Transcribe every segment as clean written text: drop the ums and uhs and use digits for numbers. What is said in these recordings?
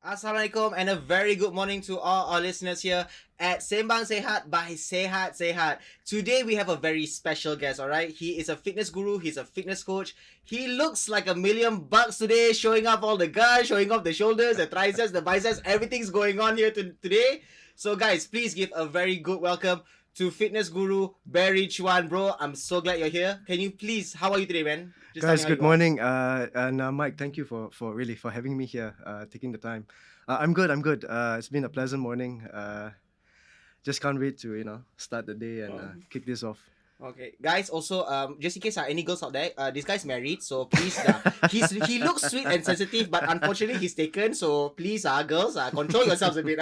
Assalamualaikum and a very good morning to all our listeners here at Sembang Sihat by SihatSihat. Today we have a very special guest, alright? He is a fitness guru, he's a fitness coach. He looks like $1,000,000 today, showing off all the guns, showing off the shoulders, the triceps, the biceps, everything's going on here today. So guys, please give a very good welcome to fitness guru Barry Chuan. Bro, I'm so glad you're here. Can you please, how are you today, man? Just tell me Guys, how good you are. morning. Mike, thank you for really for having me here, taking the time. I'm good. I'm good. It's been a pleasant morning. Just can't wait to start the day and kick this off. Okay, guys. Also, just in case any girls out there, this guy's married, so please, he looks sweet and sensitive, but unfortunately he's taken. So please, girls, control yourselves a bit.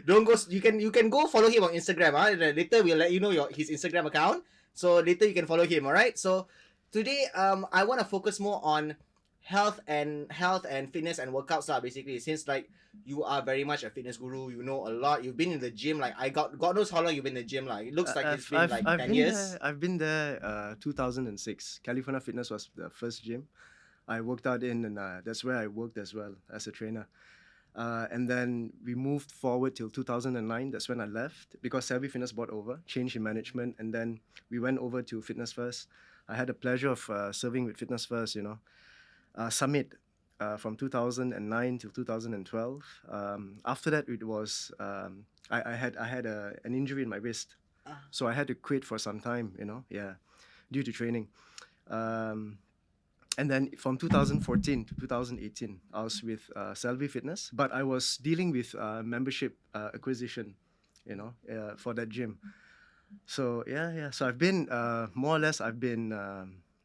Don't go. You can go follow him on Instagram. Later we'll let you know his Instagram account. So later you can follow him. All right. So today, I want to focus more on health and fitness and workouts lah. Basically, since like you are very much a fitness guru, you know a lot. You've been in the gym. Like I got God knows how long you've been in the gym. Like it looks like it's been like I've 10 years. I've been there. 2006. California Fitness was the first gym I worked out in, and that's where I worked as well as a trainer. And then we moved forward till 2009. That's when I left because Savvy Fitness bought over, changed in management, and then we went over to Fitness First. I had the pleasure of serving with Fitness First, Summit from 2009 till 2012. After that, it was I had an injury in my wrist, Ah. so I had to quit for some time, due to training. Um, and then from 2014 to 2018, I was with Selvi Fitness, but I was dealing with membership acquisition, for that gym. So yeah. So I've been more or less. I've been.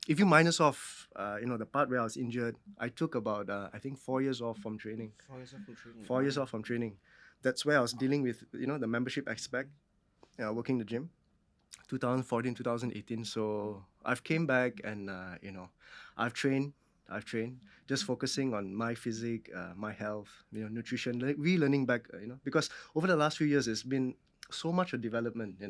If you minus off, the part where I was injured, I took about I think 4 years off from training. 4 years off from training. 4 years off from training. That's where I was dealing with the membership aspect, working the gym. 2014, 2018. So I've came back and I've trained. Just focusing on my physique, my health, nutrition, relearning back, because over the last few years, it's been so much of development,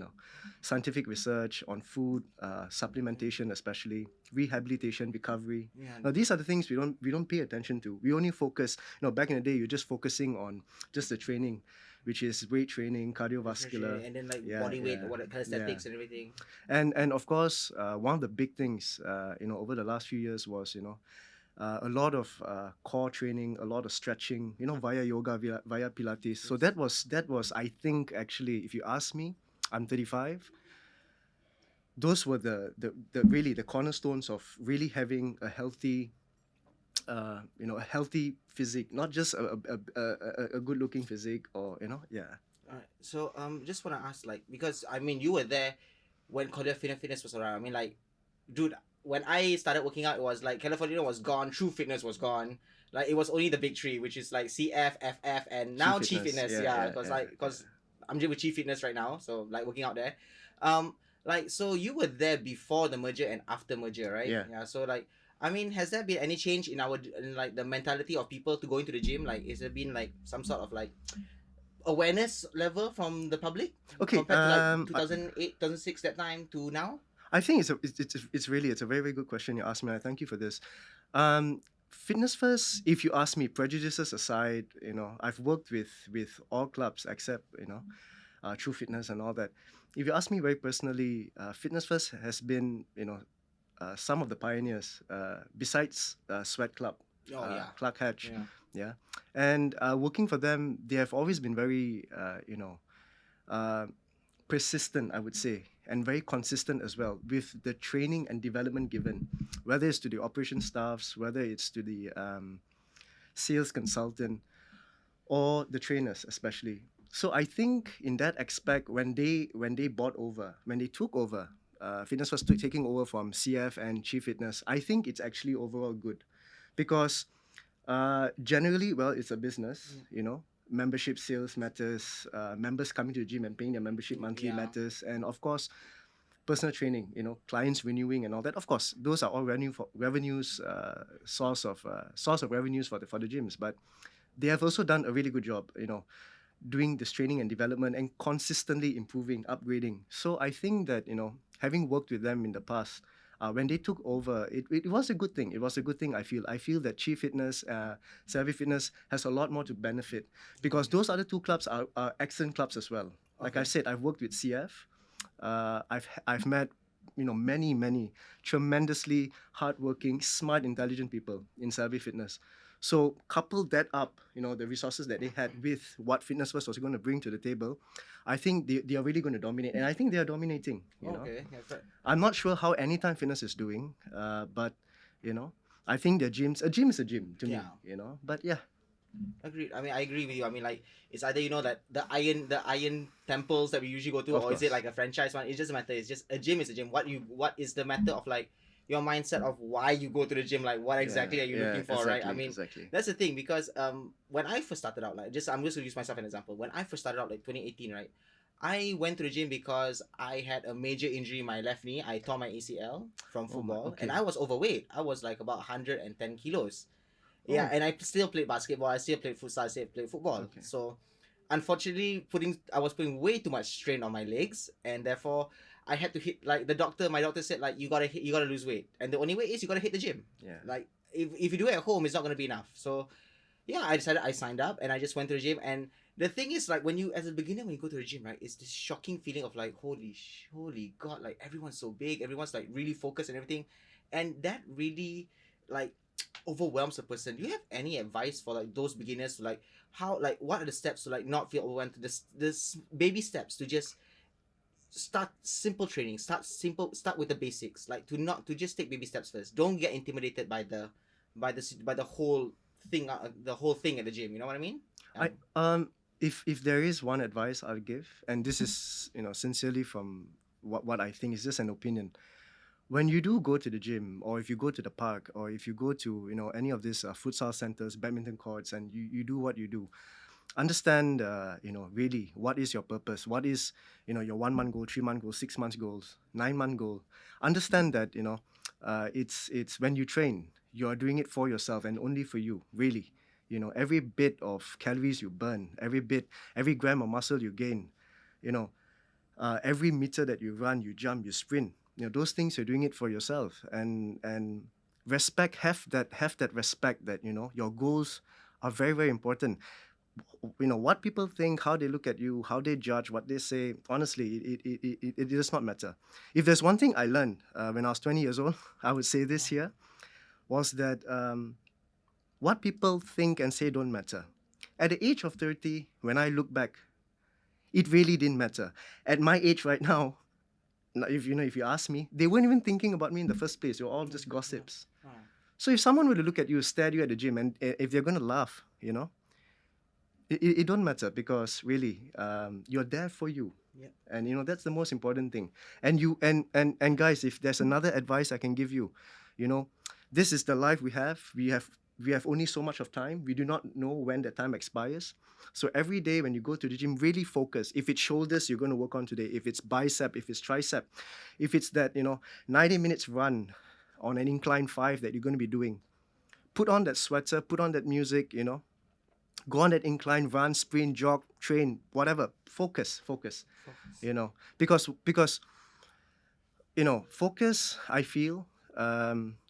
scientific research on food, supplementation, especially rehabilitation, recovery. Yeah. Now these are the things we don't pay attention to. We only focus. Back in the day, you're just focusing on just the training, which is weight training, cardiovascular, And then like yeah, body weight, yeah, what calisthenics and everything. and of course, one of the big things, over the last few years was, a lot of core training, a lot of stretching, via yoga, via Pilates. So that was, I think, actually, if you ask me, I'm 35. Those were the really the cornerstones of really having a healthy, a healthy physique, not just a good looking physique, or yeah. Alright. So just wanna ask, like, because I mean you were there when California Fitness was around. I mean, like, dude, when I started working out, it was like California was gone, True Fitness was gone. Like it was only the big three, which is like CF, FF, and now Chief Fitness. Yeah, because I'm with Chief Fitness right now, so like working out there. Like so you were there before the merger and after merger, right? Yeah. Yeah. So like, I mean, has there been any change in like the mentality of people to go into the gym? Like, has there been like some sort of like awareness level from the public Okay. compared to like 2008, 2006 that time to now? I think it's a very, very good question you asked me. I thank you for this. Fitness First, if you ask me, prejudices aside, I've worked with all clubs except True Fitness and all that. If you ask me very personally, Fitness First has been some of the pioneers besides Sweat Club, Oh yeah. Clark Hatch, Yeah. yeah, and working for them, they have always been very uh, persistent, I would say, and very consistent as well with the training and development given, whether it's to the operation staffs, whether it's to the sales consultant, or the trainers especially. So I think in that aspect, when they took over, Fitness was taking over from CF and Chief Fitness. I think it's actually overall good, because generally, well, it's a business, membership sales matters, members coming to the gym and paying their membership monthly Yeah. matters, and of course, personal training, clients renewing and all that. Of course, those are all revenues, source of revenues for the gyms. But they have also done a really good job, doing this training and development and consistently improving, upgrading. So I think that having worked with them in the past, when they took over, it was a good thing. It was a good thing. I feel that Chi Fitness, Savvy Fitness has a lot more to benefit, because those other two clubs are excellent clubs as well. Like I Okay. said, I've worked with CF. I've met many tremendously hardworking, smart, intelligent people in Savvy Fitness. So couple that up, the resources that they had with what Fitness First was going to bring to the table, I think they are really going to dominate, and I think they are dominating. Okay. Yes, right. I'm not sure how Anytime Fitness is doing, but you know, I think their gyms. A gym is a gym to me. Yeah. But yeah, Agreed. I mean, I agree with you. I mean, like, it's either that the iron temples that we usually go to, of or is it course. like a franchise one? It doesn't matter. It's just a gym is a gym. What is the matter of like your mindset of why you go to the gym? Like, what Yeah, exactly are you yeah, looking for, right? I exactly, mean, exactly. that's the thing because when I first started out, like, I'm just gonna use myself as an example. When I first started out, like 2018, right? I went to the gym because I had a major injury in my left knee. I tore my ACL from Oh my, football, and okay. I was overweight. I was like about 110 kilos. Yeah, Oh, and I still played basketball. I still played futsal. I still played football. okay. So, unfortunately, I was putting way too much strain on my legs, and therefore, I had to hit like the doctor. My doctor said like you gotta lose weight, and the only way is you gotta hit the gym. Yeah. Like if you do it at home, it's not gonna be enough. So yeah, I decided I signed up and I just went to the gym. And the thing is, like when you as a beginner when you go to the gym, right, it's this shocking feeling of like holy god, like everyone's so big, everyone's like really focused and everything, and that really like overwhelms a person. Do you have any advice for like those beginners to like how like what are the steps to like not feel overwhelmed? This baby steps to just start simple training. Start with the basics. Like to just take baby steps first. Don't get intimidated by the whole thing. The whole thing at the gym. You know what I mean? I if there is one advice I'll give, and this is sincerely from what I think is just an opinion. When you do go to the gym, or if you go to the park, or if you go to any of these futsal centers, badminton courts, and you do what you do, understand really what is your purpose, what is your 1 month goal, 3 month goal, 6 months goals, 9 month goal. Understand that it's when you train, you are doing it for yourself and only for you, really. Every bit of calories you burn, every gram of muscle you gain, you know every meter that you run, you jump, you sprint, those things you're doing it for yourself. And respect, have that respect that your goals are very, very important. What people think, how they look at you, how they judge, what they say, honestly, it does not matter. If there's one thing I learned when I was 20 years old, I would say this here, was that what people think and say don't matter. At the age of 30, when I look back, it really didn't matter. At my age right now, if you ask me, they weren't even thinking about me in the first place. You're all just gossips. Oh, So if someone were to look at you, stare at you at the gym, and if they're going to laugh, it don't matter, because really you're there for you. yeah. And that's the most important thing. And guys, if there's another advice I can give you, you know this is the life we have only so much of time. We do not know when that time expires. So every day when you go to the gym, really focus. If it's shoulders, you're going to work on today. If it's bicep, if it's tricep, if it's that 90 minutes run on an incline 5 that you're going to be doing, put on that sweater, put on that music, go on that incline, run, sprint, jog, train, whatever. Focus. Focus. Because focus, I feel,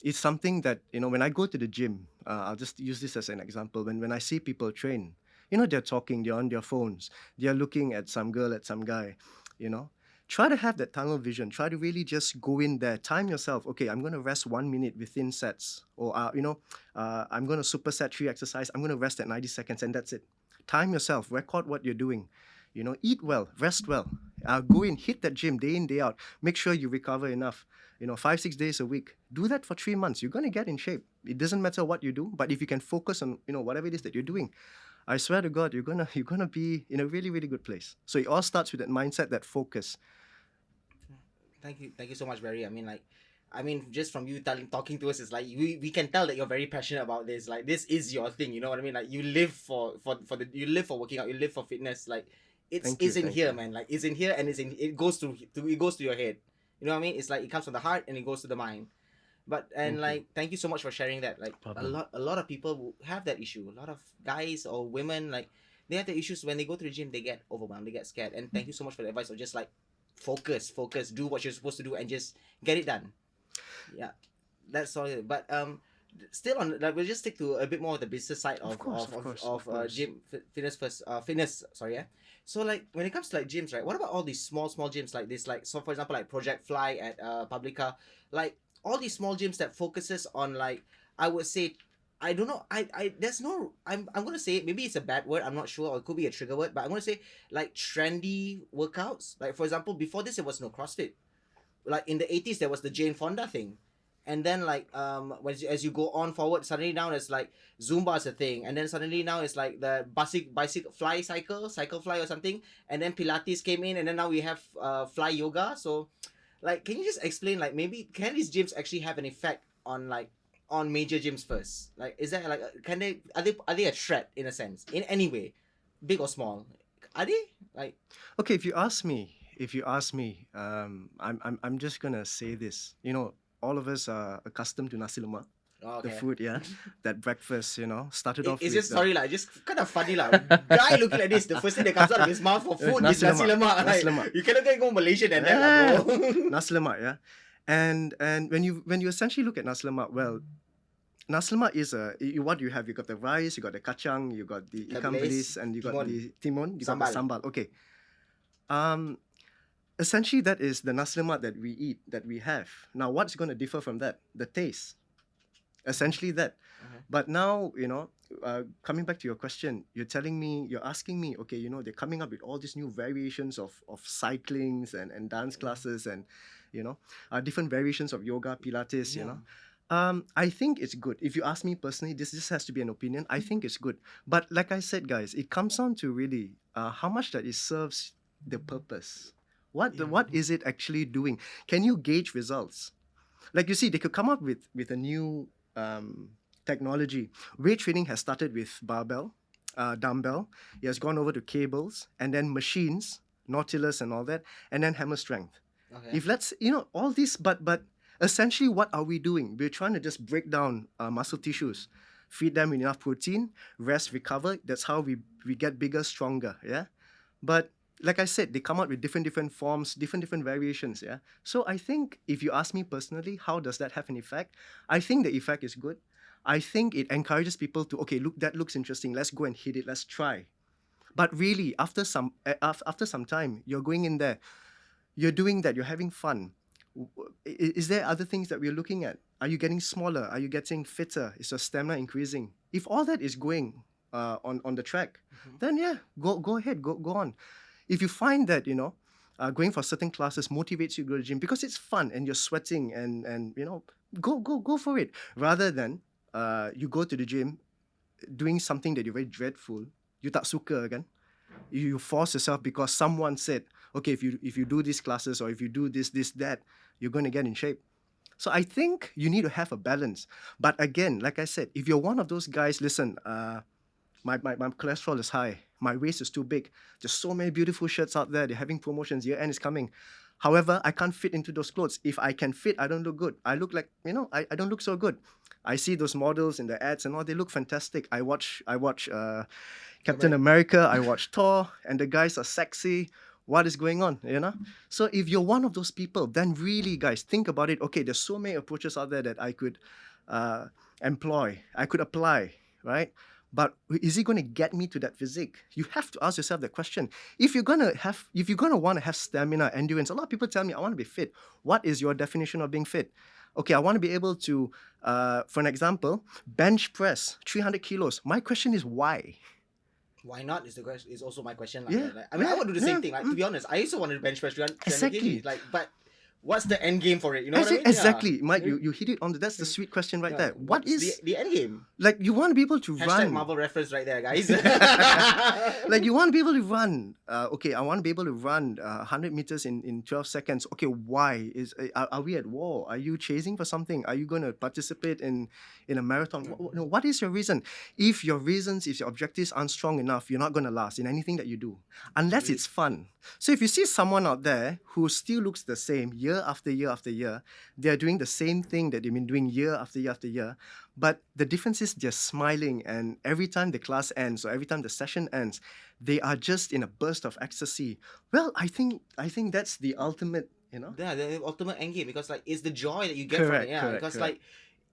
is something that when I go to the gym, I'll just use this as an example. When I see people train, they're talking, they're on their phones, they're looking at some girl, at some guy, you know. Try to have that tunnel vision. Try to really just go in there. Time yourself. Okay, I'm going to rest 1 minute within sets. Or, I'm going to superset 3 exercise. I'm going to rest at 90 seconds, and that's it. Time yourself. Record what you're doing. Eat well, rest well. Go in, hit that gym day in, day out. Make sure you recover enough. 5, 6 days a week. Do that for 3 months. You're going to get in shape. It doesn't matter what you do, but if you can focus on, whatever it is that you're doing, I swear to God, you're gonna be in a really, really good place. So it all starts with that mindset, that focus. Thank you so much, Barry. I mean, just from you talking to us, it's like we can tell that you're very passionate about this. Like this is your thing. You know what I mean? Like you live you live for working out. You live for fitness. Like Thank you, it's in thank here, you. man. Like it's in here, and it goes it goes to your head. You know what I mean? It's like it comes from the heart and it goes to the mind. But and Thank you. like thank you so much for sharing that. Like Problem. a lot of people will have that issue. A lot of guys or women like they have the issues when they go to the gym. They get overwhelmed. They get scared. And thank you so much for the advice of just like focus, do what you're supposed to do, and just get it done. Yeah, that's all. But still on like we'll just stick to a bit more of the business side Of course, of course, of course. fitness first. Fitness. Sorry, yeah. So like when it comes to like gyms, right? What about all these small gyms like this? Like so, for example, like Project Fly at Publica, like all these small gyms that focuses on like I would say. I don't know. There's no. I'm gonna say maybe it's a bad word. I'm not sure, or it could be a trigger word. But I'm gonna say like trendy workouts. Like for example, before this, there was no CrossFit. Like in the 80s there was the Jane Fonda thing, and then like as you go on forward, suddenly now it's like Zumba is a thing, and then suddenly now it's like the bicycle fly cycle fly or something, and then Pilates came in, and then now we have fly yoga. So like can you just explain like maybe can these gyms actually have an effect on like on major gyms first? Like is that like can they are they a threat in a sense in any way, big or small? Are they like Okay, if you ask me, I'm just gonna say this. You know, all of us are accustomed to nasi lemak, oh, the okay? food, yeah, that breakfast. You know, started off It's with just sorry lah, just kind of funny lah. Guy looking like this, the first thing that comes out of his mouth for food is nasi nasi lemak, lemak. nasi Like, lemak. you cannot get go Malaysian and that lah, bro. Nasi lemak, yeah. And when you essentially look at nasi lemak, well, nasi lemak is what do you have? You got the rice, you got the kacang, you got the ikan bilis, and you got timun, the timun, you got the sambal. sambal. Okay. Um, Essentially that is the nasi lemak that we eat, that we have. Now, what's going to differ from that? The taste. Essentially that. Mhm. But now, coming back to your question, you're asking me, okay, they're coming up with all these new variations of cyclings and dance classes and, different variations of yoga, Pilates, Yeah. I think it's good. If you ask me personally, this just has to be an opinion. I think it's good. But like I said, guys, it comes down to really how much that it serves the purpose. What is it actually doing? Can you gauge results? Like you see, they could come up with a new technology. Weight training has started with barbell, dumbbell. It has gone over to cables and then machines, Nautilus and all that, and then hammer strength. Okay. If let's all these, but essentially, what are we doing? We're trying to just break down muscle tissues, feed them enough protein, rest, recover. That's how we get bigger, stronger. Yeah, but like I said, they come out with different forms, different variations. Yeah. So I think if you ask me personally, how does that have an effect? I think the effect is good. I think it encourages people to okay, look, that looks interesting. Let's go and hit it. Let's try. But really, after some time, you're going in there, you're doing that, you're having fun. Is there other things that we're looking at? Are you getting smaller? Are you getting fitter? Is your stamina increasing? If all that is going on the track, then yeah, go ahead, go on. If you find that going for certain classes motivates you to go to the gym because it's fun and you're sweating and go for it rather than you go to the gym doing something that you're very dreadful, you tak suka kan, you force yourself because someone said, okay, if you do these classes or if you do this that, you're going to get in shape. So I think you need to have a balance. But again, like I said, if you're one of those guys, listen, my cholesterol is high, my waist is too big, there's so many beautiful shirts out there, they're having promotions, year end is coming. However, I can't fit into those clothes. If I can fit, I don't look good. I look like, I don't look so good. I see those models in the ads and all, they look fantastic. I watch Captain America, I watch Thor, and the guys are sexy. What is going on, So if you're one of those people, then really, guys, think about it. Okay, there's so many approaches out there that I could employ, I could apply, right? But is it going to get me to that physique? You have to ask yourself that question. If you're gonna want to have stamina, endurance, a lot of people tell me, I want to be fit. What is your definition of being fit? Okay, I want to be able to, for an example, bench press 300 kilos. My question is why? Why not is the question, is also my question. Yeah, I mean, I yeah, would do the same thing. Like to be honest, I also wanted to bench press 300 Exactly. kgs. Like, but what's the end game for it? You know what I mean? Exactly, Mike. You hit it on that's the sweet question right there. What What's is the end game? like you want to be able to Hashtag run? Marvel reference right there, guys. Like you want to be able to run. Okay, I want to be able to run 100 meters in 12 seconds. Okay, why are we at war? Are you chasing for something? Are you going to participate in a marathon? What is your reason? If your objectives aren't strong enough, you're not going to last in anything that you do, unless it's fun. So if you see someone out there who still looks the same year after year after year, they're doing the same thing that they've been doing year after year after year, but the difference is they're smiling, and every time the class ends or every time the session ends, they are just in a burst of ecstasy. Well, I think that's the ultimate you know. Yeah, the ultimate end game, because like it's the joy that you get from it. Correct, Yeah, correct, because correct. like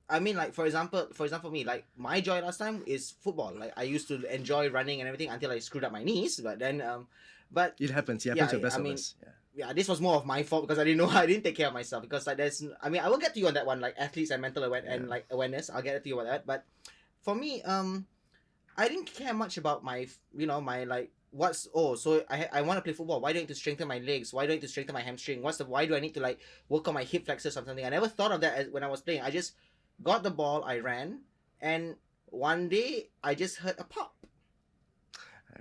I mean, like for example, me, like my joy last time is football. Like I used to enjoy running and everything until I screwed up my knees. But then but It happens. It happens yeah, to the best I of mean, us. Yeah. yeah, this was more of my fault because I didn't know, I didn't take care of myself, because like I mean, I will get to you on that one, like athletes and mental Yeah. and like awareness. I'll get to you on that. But for me, I didn't care much about my, my like what's, oh, so I want to play football. Why do I need to strengthen my legs? Why do I need to strengthen my hamstring? Why do I need to like work on my hip flexors or something? I never thought of that when I was playing. I just got the ball, I ran, and one day I just heard a pop,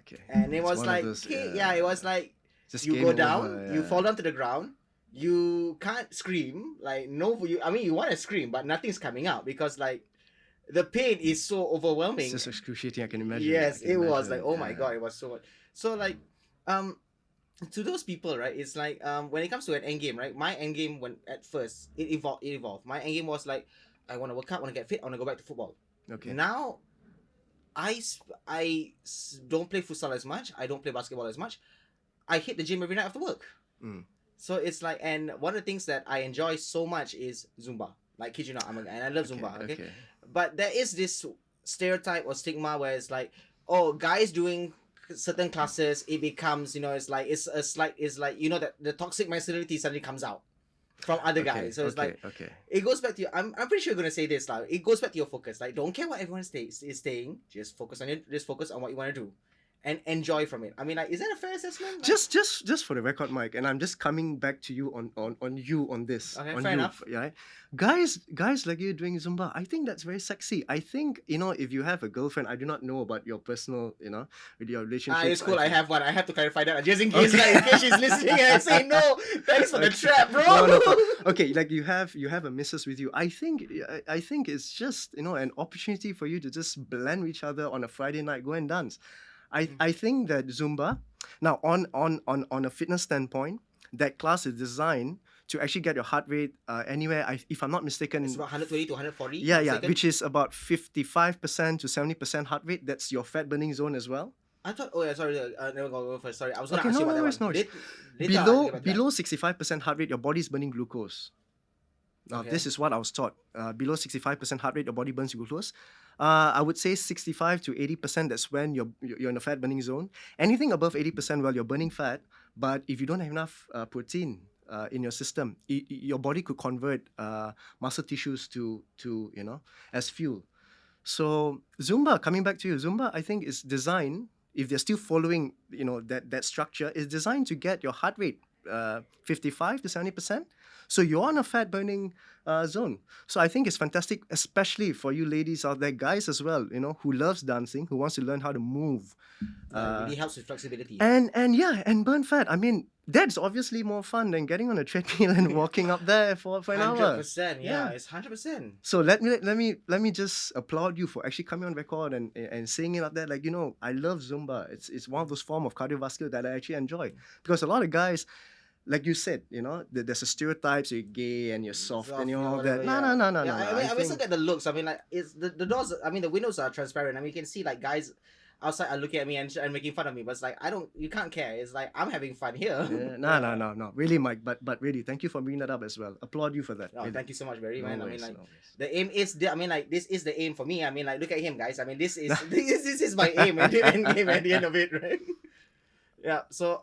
Okay. and it It's was one of like, those. okay, yeah, it was like Just you game go down, over. you Yeah. fall down to the ground, you can't scream, like no, I mean, you want to scream, but nothing's coming out because like the pain is so It's overwhelming. just excruciating. I can imagine. I Yes, can it was like, imagine. oh my Yeah. god, it was so much. So like, um, to those people, right? It's like when it comes to an end game, right? My end game, when at first it evolved, My end game was like, I want to work out, want to get fit, I want to go back to football. Okay. Now, don't play futsal as much. I don't play basketball as much. I hit the gym every night after work. Mm. So it's like, and one of the things that I enjoy so much is Zumba. Like, kid you not, and I love Zumba. Okay, but there is this stereotype or stigma where it's like, oh, guys doing certain classes, it becomes, it's like it's like, that the toxic masculinity suddenly comes out from other guys. So it's like, okay. it goes back to you. I'm pretty sure you're gonna say this, like, it goes back to your focus. Like, don't care what everyone is saying. Just focus on it. Just focus on what you want to do, and enjoy from it. I mean, like, is that a fair assessment? Like, Just for the record, Mike, and I'm just coming back to you on this. Okay, on fair you, enough. yeah. Guys like you doing Zumba, I think that's very sexy. I think, if you have a girlfriend, I do not know about your personal, with your relationship. It's cool. I think- have one. I have to clarify that just in case, Okay. like, in case she's listening and I say no. Thanks for the Okay. trap, bro. No, okay, like you have a missus with you. I think it's just an opportunity for you to just blend with each other on a Friday night, go and dance. I think that Zumba, now on a fitness standpoint, that class is designed to actually get your heart rate anywhere. If I'm not mistaken, It's about 120 to 140. yeah, per second. which is about 55% to 70% heart rate. That's your fat burning zone as well. I thought. Oh yeah, sorry. Never go first. Sorry, I was gonna Okay, ask you no about that worries, one. no worries. Later, I'll get back to that. Below 65% heart rate, your body is burning glucose. Now, Okay. this is what I was taught. Below 65% heart rate, your body burns glucose. I would say 65 to 80%, that's when you're in a fat burning zone. Anything above 80%, well, you're burning fat. But if you don't have enough protein in your system, your body could convert muscle tissues to as fuel. So Zumba, coming back to you, Zumba, I think is designed, if they're still following, that structure, is designed to get your heart rate 55 to 70%. So you're on a fat burning zone. So I think it's fantastic, especially for you ladies out there, guys as well, who loves dancing, who wants to learn how to move. It really helps with flexibility. And burn fat. I mean, that's obviously more fun than getting on a treadmill and walking up there for an hour. 100%. Yeah. Yeah, it's 100%. So let me just applaud you for actually coming on record and saying it out there. Like, I love Zumba. It's one of those forms of cardiovascular that I actually enjoy, because a lot of guys, like you said, there's a stereotype, so you're gay and you're soft and you're all that. No. Yeah, I mean, also get the looks. I mean, like, it's the doors. I mean, the windows are transparent. I mean, you can see like guys outside are looking at me and making fun of me. But it's like, you can't care. It's like, I'm having fun here. Yeah, no. Really, Mike. But really, thank you for bringing that up as well. Applaud you for that. Oh, really. thank you so much, Barry, No man. worries, I mean, like, no worries. the aim is I mean, like, this is the aim for me. I mean, like, look at him, guys. I mean, this is this is my aim at the end game at the end of it, right? Yeah. So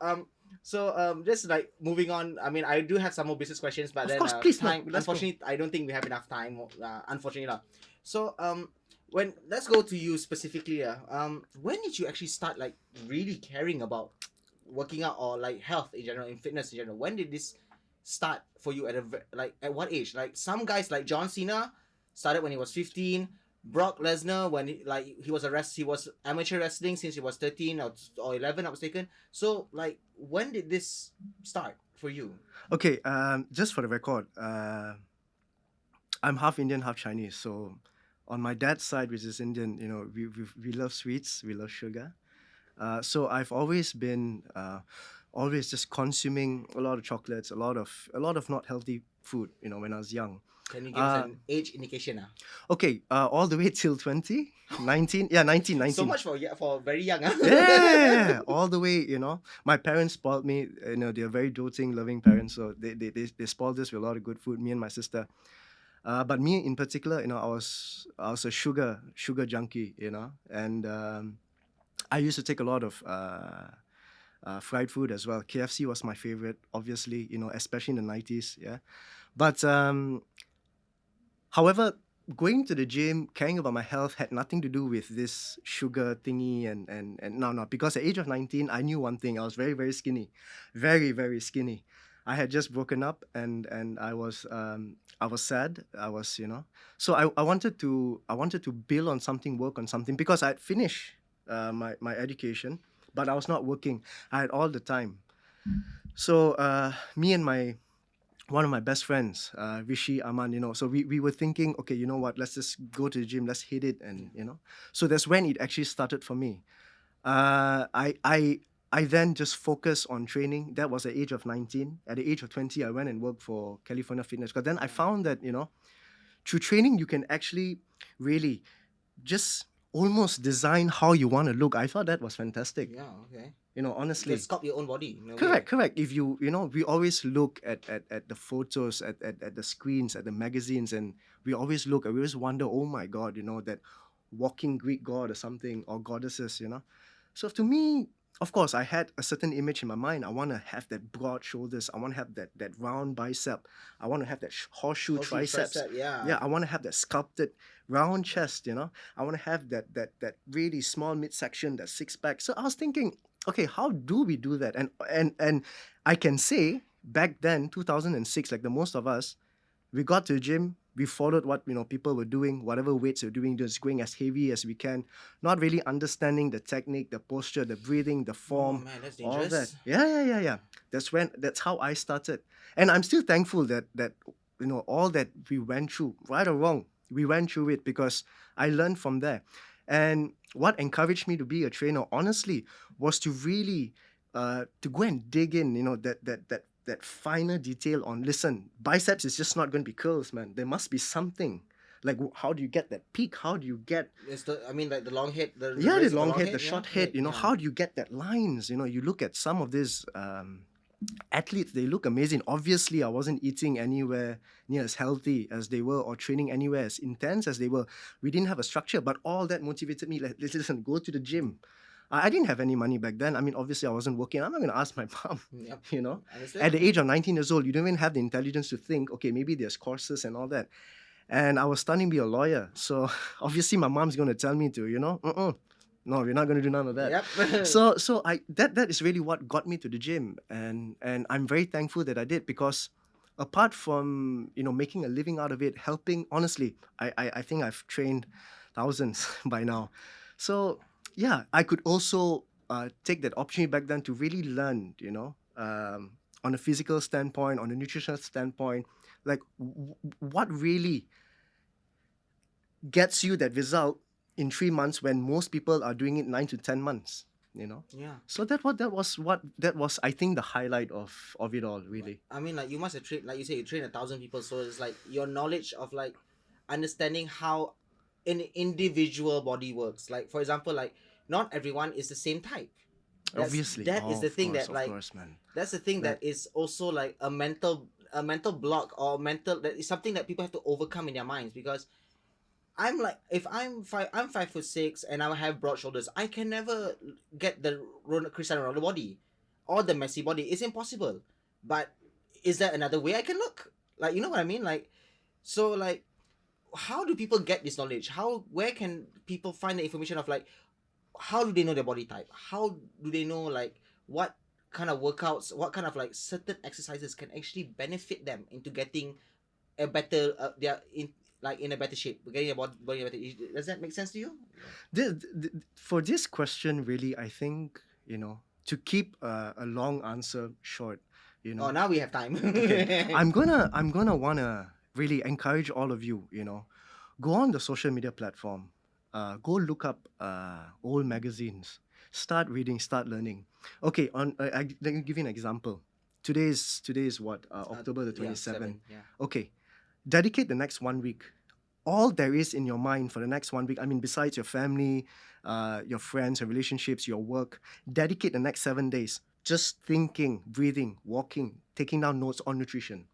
just like moving on. I mean, I do have some more business questions, but Of then course, please, no, time. let's go. Unfortunately, I don't think we have enough time. Unfortunately, lah. So let's go to you specifically. When did you actually start like really caring about working out or like health in general, in fitness in general? When did this start for you at what age? Like some guys like John Cena started when he was 15. Brock Lesnar when he was amateur wrestling since he was 13 or 11, I was taken. So like when did this start for you? Okay, just for the record, I'm half Indian, half Chinese. So on my dad's side, which is Indian, we love sweets, we love sugar. So I've always been, always just consuming a lot of chocolates, a lot of not healthy food, when I was young. Can you give us an age indication? Okay, all the way till 20, 19, yeah, 19, 19. So much for very young. Yeah, all the way, My parents spoiled me. They're very doting, loving parents, so they spoiled us with a lot of good food, me and my sister. But me in particular, I was a sugar junkie, and I used to take a lot of fried food as well. KFC was my favorite, obviously, especially in the 90s, yeah. But however, going to the gym, caring about my health had nothing to do with this sugar thingy and no, because at the age of 19, I knew one thing. I was very, very skinny. Very, very skinny. I had just broken up and I was sad. So I wanted to build on something, work on something because I'd finished my education, but I was not working. I had all the time. So me and one of my best friends, Rishi Aman, so we were thinking, okay, you know what, let's just go to the gym, let's hit it, and so that's when it actually started for me. I then just focused on training. That was at the age of 19. At the age of 20, I went and worked for California Fitness. Because then I found that, through training, you can actually really just almost design how you want to look. I thought that was fantastic. Yeah, okay. Honestly. You can sculpt your own body. Correct. If we always look at the photos, at the screens, at the magazines, and we always wonder, oh my God, that walking Greek god or something, or goddesses, So to me, of course, I had a certain image in my mind. I want to have that broad shoulders. I want to have that round bicep. I want to have that horseshoe triceps. Yeah. I want to have that sculpted round chest. I want to have that really small midsection, that six pack. So I was thinking, okay, how do we do that? And I can say back then, 2006, like the most of us, we got to the gym. We followed what people were doing, whatever weights they were doing, just going as heavy as we can, not really understanding the technique, the posture, the breathing, the form, Oh man, that's all dangerous. that. Yeah. That's how I started, and I'm still thankful that all that we went through, right or wrong, we went through it because I learned from there. And what encouraged me to be a trainer, honestly, was to really to go and dig in, that finer detail on, listen, biceps is just not going to be curls, man. There must be something. Like, how do you get that peak? How do you get... Like the long head. The long head, the short head, how do you get that lines? You look at some of these athletes, they look amazing. Obviously, I wasn't eating anywhere near as healthy as they were or training anywhere as intense as they were. We didn't have a structure, but all that motivated me. Like, listen, go to the gym. I didn't have any money back then. I mean, obviously, I wasn't working. I'm not going to ask my mom, Yep. At the age of 19 years old, you don't even have the intelligence to think, okay, maybe there's courses and all that. And I was studying to be a lawyer. So obviously, my mom's going to tell me to, no, we're not going to do none of that. Yep. So that is really what got me to the gym. And I'm very thankful that I did, because apart from, making a living out of it, helping, honestly, I think I've trained thousands by now. So yeah, I could also take that opportunity back then to really learn, on a physical standpoint, on a nutritional standpoint, like what really gets you that result in 3 months when most people are doing it 9 to 10 months. Yeah. So that was I think the highlight of it all, really. I mean, like, you must have trained, like you say, you train 1,000 people, so it's like your knowledge of like understanding how an individual body works. Like, for example, like not everyone is the same type. Obviously, that is the thing that, like, man. that's the thing that is also like a mental block, or that is something that people have to overcome in their minds. Because I'm like, if I'm 5'6" and I have broad shoulders, I can never get the Cristiano Ronaldo body or the Messi body. It's impossible. But is there another way I can look? Like, you know what I mean? Like, so like, how do people get this knowledge? Where can people find the information of, like, how do they know their body type? How do they know, like, what kind of workouts, what kind of like certain exercises can actually benefit them into getting a better in a better shape, getting your body in a better. Does that make sense to you? For this question, really, I think, to keep a long answer short, Oh, now we have time. Okay. I'm gonna wanna really encourage all of you, go on the social media platform, go look up old magazines, Start reading, start learning. Okay, let me give you an example. Today is what? October the 27th. Yeah. Okay, dedicate the next 1 week. All there is in your mind for the next 1 week, I mean, besides your family, your friends, your relationships, your work, dedicate the next 7 days just thinking, breathing, walking, taking down notes on nutrition.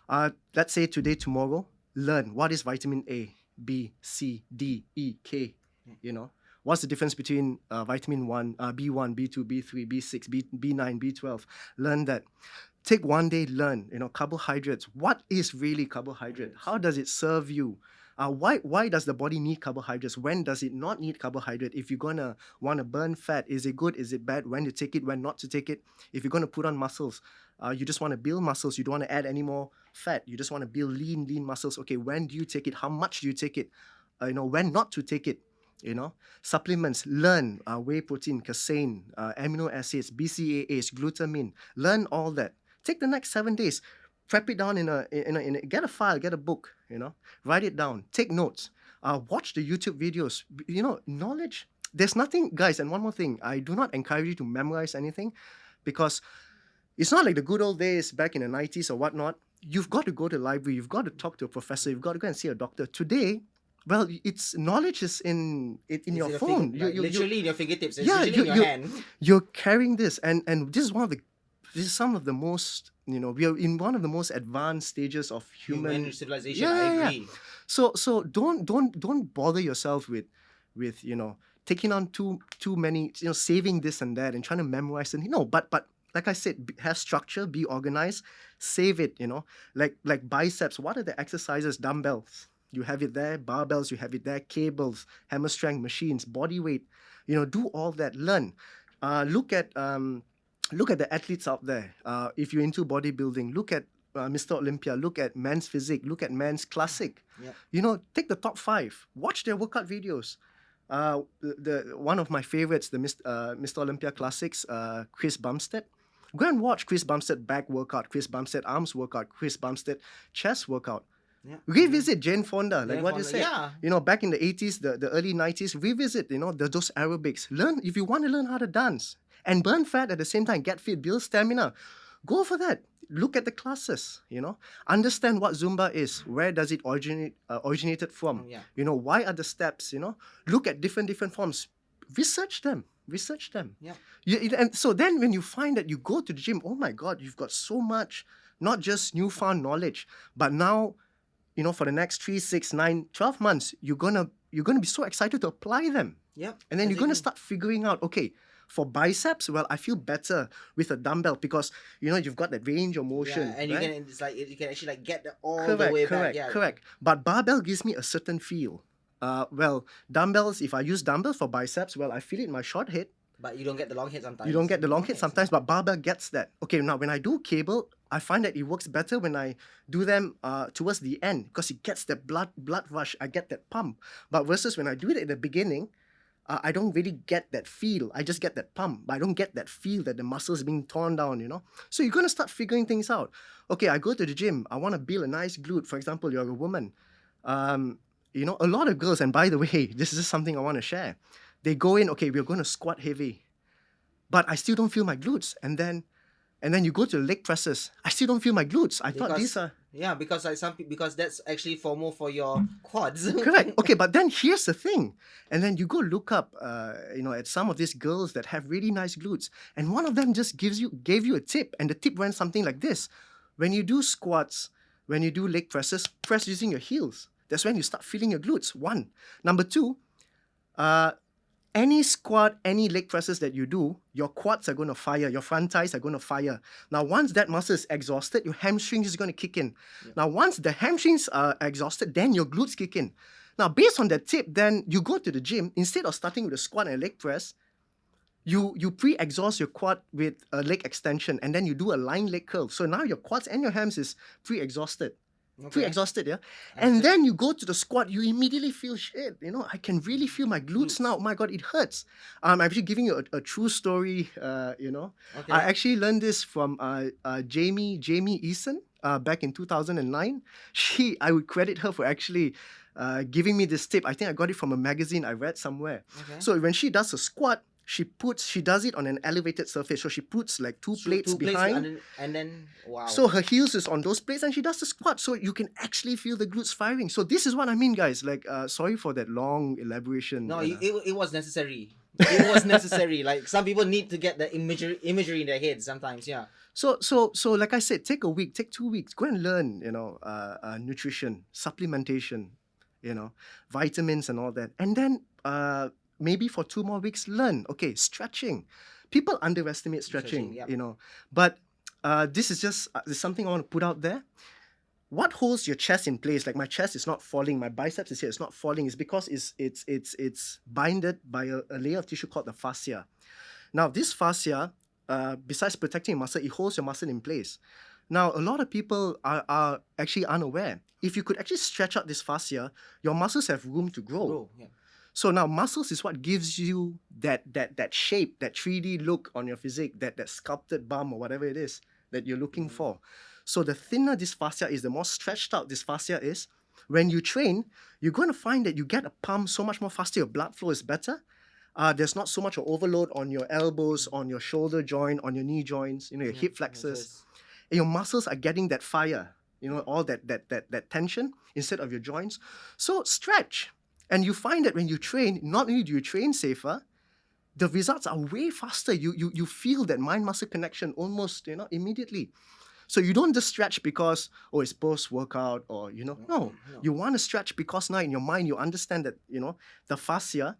Let's say today, tomorrow, learn what is vitamin A, B, C, D, E, K. You know, what's the difference between vitamin 1, B1, B2, B3, B6, B9, B12? Learn that. Take 1 day, learn, carbohydrates. What is really carbohydrate? How does it serve you? Why does the body need carbohydrates? When does it not need carbohydrate? If you're going to want to burn fat, is it good? Is it bad? When to take it? When not to take it? If you're going to put on muscles, you just want to build muscles. You don't want to add any more fat. You just want to build lean muscles. Okay, when do you take it? How much do you take it? When not to take it. Supplements, learn whey protein, casein, amino acids, BCAAs, glutamine. Learn all that. Take the next 7 days, prep it down get a file, get a book, write it down, take notes, watch the YouTube videos. Knowledge. There's nothing, guys. And one more thing, I do not encourage you to memorize anything, because it's not like the good old days back in the 90s or whatnot. You've got to go to the library. You've got to talk to a professor. You've got to go and see a doctor. Today, well, knowledge is in your phone. Literally in your fingertips. It's Yeah, usually in your hand. You're carrying this, and this is some of the most, we are in one of the most advanced stages of human civilization. Yeah, I yeah. agree. So don't bother yourself with taking on too many, saving this and that and trying to memorize it. But like I said, have structure, be organized, save it. Like biceps. What are the exercises? Dumbbells. You have it there. Barbells. You have it there. Cables, hammer strength machines, body weight. Do all that. Learn. Look at the athletes out there. If you're into bodybuilding, look at Mr. Olympia, look at Men's Physique, look at Men's Classic. Yeah. Take the top 5. Watch their workout videos. The one of my favorites, the Mr. Olympia Classics, Chris Bumstead. Go and watch Chris Bumstead back workout, Chris Bumstead arms workout, Chris Bumstead chest workout. Yeah. Revisit Jane Fonda, like Jane what you Fonda, said. yeah. Back in the 80s, the early 90s, revisit, those aerobics. Learn, if you want to learn how to dance and burn fat at the same time, get fit, build stamina, go for that. Look at the classes, understand what Zumba is, where does it originated from, Yeah. Why are the steps, look at different forms, research them. Yeah. And so then when you find that you go to the gym, oh my God, you've got so much, not just newfound knowledge, but now, for the next 3, 6, 9, 12 months, you're gonna be so excited to apply them. Yep. And then you're gonna start figuring out, okay, for biceps, well, I feel better with a dumbbell because you've got that range of motion. Yeah, and right? you can actually get all Correct, the way correct, back. Yeah. correct. But barbell gives me a certain feel. Well, dumbbells, if I use dumbbells for biceps, well, I feel it in my short head. But you don't get the long head sometimes. You don't get the long head sometimes, but barbell gets that. Okay, now when I do cable, I find that it works better when I do them towards the end because it gets that blood rush. I get that pump. But versus when I do it at the beginning, I don't really get that feel. I just get that pump, but I don't get that feel that the muscles being torn down, So you're going to start figuring things out. Okay, I go to the gym. I want to build a nice glute. For example, you're a woman. A lot of girls, and by the way, this is just something I want to share. They go in, okay, we're going to squat heavy, but I still don't feel my glutes. And then you go to the leg presses. I still don't feel my glutes. I thought these are... Yeah, because because that's actually more for your quads. Correct. Okay, but then here's the thing. And then you go look up, at some of these girls that have really nice glutes. And one of them just gave you a tip. And the tip went something like this. When you do squats, when you do leg presses, press using your heels. That's when you start feeling your glutes. 1. Number 2, any squat, any leg presses that you do, your quads are going to fire, your front thighs are going to fire. Now, once that muscle is exhausted, your hamstrings is going to kick in. Yeah. Now, once the hamstrings are exhausted, then your glutes kick in. Now, based on that tip, then you go to the gym, instead of starting with a squat and a leg press, you pre-exhaust your quad with a leg extension, and then you do a lying leg curl. So now your quads and your hams is pre-exhausted. Okay. Pre-exhausted, yeah? And then you go to the squat, you immediately feel shit. I can really feel my glutes now. Oh my God, it hurts. I'm actually giving you a true story, Okay. I actually learned this from Jamie Eason back in 2009. I would credit her for actually giving me this tip. I think I got it from a magazine I read somewhere. Okay. So when she does a squat, she does it on an elevated surface. So she puts like two plates Two plates behind. and then wow. So her heels is on those plates and she does the squat. So you can actually feel the glutes firing. So this is what I mean, guys. Like, sorry for that long elaboration. No, it was necessary. It was necessary. Like some people need to get the imagery in their head sometimes. Yeah. So like I said, take a week, take 2 weeks, go and learn, nutrition, supplementation, vitamins and all that. And then maybe for 2 more weeks, learn, okay, stretching. People underestimate stretching, Yep. But this is just there's something I want to put out there. What holds your chest in place? Like my chest is not falling, my biceps is here, it's not falling, is because it's binded by a layer of tissue called the fascia. Now, this fascia, besides protecting your muscle, it holds your muscle in place. Now, a lot of people are actually unaware. If you could actually stretch out this fascia, your muscles have room to grow. Yeah. So now muscles is what gives you that shape, that 3D look on your physique, that sculpted bum or whatever it is that you're looking for. So the thinner this fascia is, the more stretched out this fascia is. When you train, you're going to find that you get a pump so much more faster. Your blood flow is better. There's not so much overload on your elbows, on your shoulder joint, on your knee joints, your hip flexors. And your muscles are getting that fire, all that tension instead of your joints. So stretch. And you find that when you train, not only do you train safer, the results are way faster. You feel that mind-muscle connection almost, immediately. So you don't just stretch because, it's post-workout or, No. You want to stretch because now in your mind, you understand that, the fascia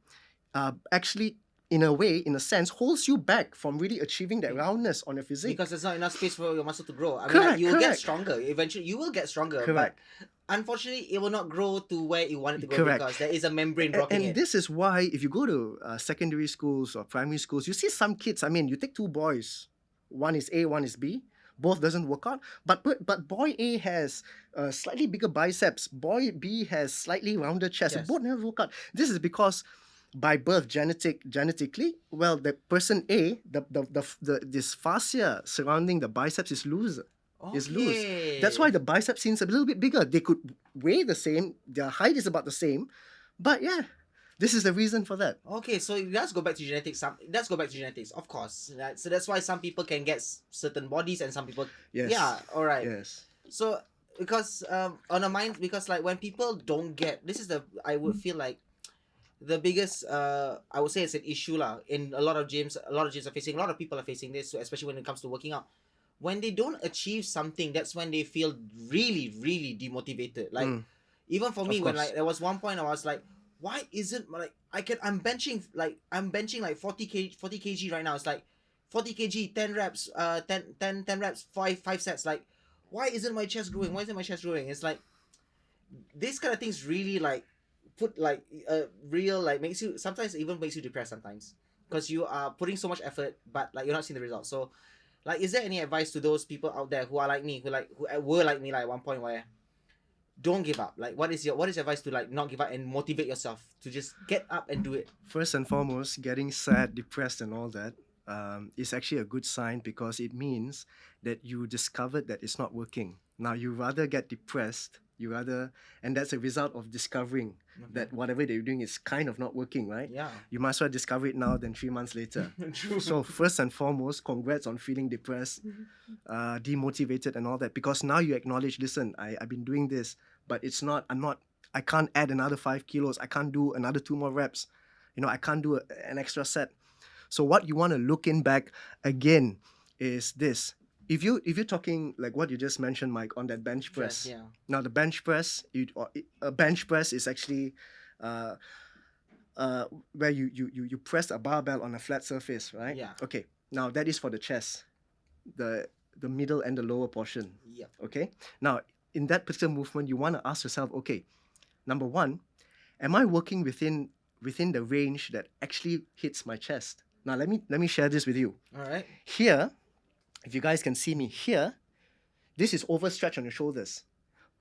actually, in a sense, holds you back from really achieving that roundness on your physique. Because there's not enough space for your muscle to grow. I Correct, mean, you'll get correct. stronger. Eventually, you will get stronger. Correct. But unfortunately, it will not grow to where you want it to grow Correct. because there is a membrane blocking And it. this is why if you go to secondary schools or primary schools, you see some kids, you take 2 boys, one is A, one is B, both doesn't work out, but boy A has slightly bigger biceps, boy B has slightly rounder chest. Yes. Both never work out. This is because by birth, genetically, well, the person A, this fascia surrounding the biceps is loose. Is loose. That's why the bicep seems a little bit bigger. They could weigh the same, their height is about the same, but yeah, this is the reason for that. Okay, so let's go back to genetics. Of course. So that's why some people can get certain bodies and some people. Yes. Yeah. All right. Yes. So because on a mind, because like when people don't get, I would feel like the biggest I would say it's an issue lah in a lot of gyms. A lot of gyms are facing. A lot of people are facing this, especially when it comes to working out. When they don't achieve something, that's when they feel really, really demotivated. Like even for me, when like there was one point I was like, why isn't like I'm benching like 40 kg right now. It's like 40 kg, 10 reps, 10 reps, 5 sets. Like, why isn't my chest growing? It's like this kind of things really like put like real like makes you sometimes even makes you depressed sometimes because you are putting so much effort but like you're not seeing the results. So like, is there any advice to those people out there who are like me, who were like me like at one point where don't give up? Like, what is your advice to like not give up and motivate yourself to just get up and do it? First and foremost, getting sad, depressed, and all that is actually a good sign because it means that you discovered that it's not working. Now you rather get depressed, and that's a result of discovering that whatever that you're doing is kind of not working, right? Yeah. You might as well discover it now than 3 months later. True. So first and foremost, congrats on feeling depressed, demotivated and all that, because now you acknowledge, listen, I've been doing this, but I can't add another 5 kilos. I can't do another 2 more reps. I can't do an extra set. So what you want to look in back again is this. If you're talking like what you just mentioned, Mike, on that bench press. Yeah. Now the bench press, a bench press is actually where you press a barbell on a flat surface, right? Yeah. Okay. Now that is for the chest, the middle and the lower portion. Yep. Okay. Now in that particular movement, you want to ask yourself, okay, number one, am I working within the range that actually hits my chest? Now let me share this with you. All right. Here, if you guys can see me here, this is overstretch on your shoulders.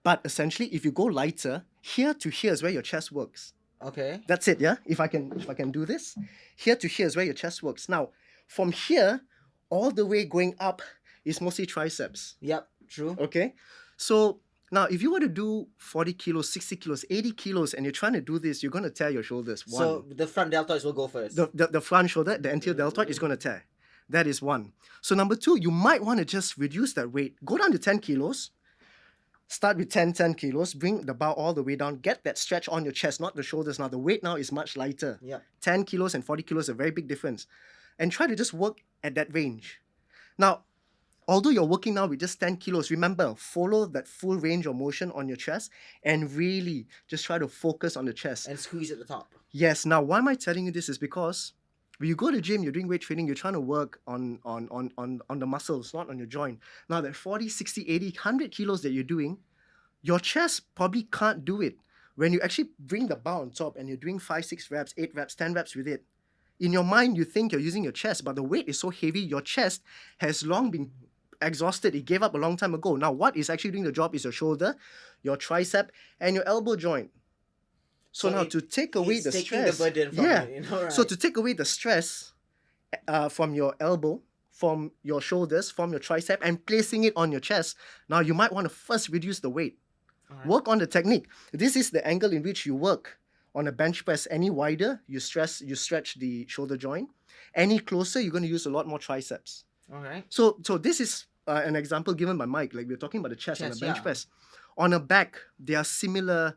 But essentially, if you go lighter, here to here is where your chest works. Okay. That's it, yeah? If I can do this, here to here is where your chest works. Now, from here, all the way going up is mostly triceps. Yep. True. Okay? So Now, if you were to do 40 kilos, 60 kilos, 80 kilos, and you're trying to do this, you're going to tear your shoulders. So the front deltoids will go first. The front shoulder, the anterior deltoid is going to tear. That is one. So number two, you might want to just reduce that weight. Go down to 10 kilos. Start with 10 kilos. Bring the bar all the way down. Get that stretch on your chest, not the shoulders. Now, the weight now is much lighter. Yeah. 10 kilos and 40 kilos is a very big difference. And try to just work at that range. Now, although you're working now with just 10 kilos, remember, follow that full range of motion on your chest and really just try to focus on the chest. And squeeze at the top. Yes. Now, why am I telling you this is because when you go to the gym, you're doing weight training, you're trying to work on the muscles, not on your joint. Now, that 40, 60, 80, 100 kilos that you're doing, your chest probably can't do it. When you actually bring the bar on top and you're doing 5, 6 reps, 8 reps, 10 reps with it, in your mind, you think you're using your chest, but the weight is so heavy, your chest has long been exhausted. It gave up a long time ago. Now, what is actually doing the job is your shoulder, your tricep, and your elbow joint. So now to take away the stress, the burden from it, you know, right? So to take away the stress from your elbow, from your shoulders, from your tricep, and placing it on your chest, now you might want to first reduce the weight. Alright. Work on the technique. This is the angle in which you work. On a bench press, any wider, you stretch the shoulder joint. Any closer, you're going to use a lot more triceps. All right. So this is an example given by Mike. Like we're talking about the chest on a bench yeah. press. On a back, there are similar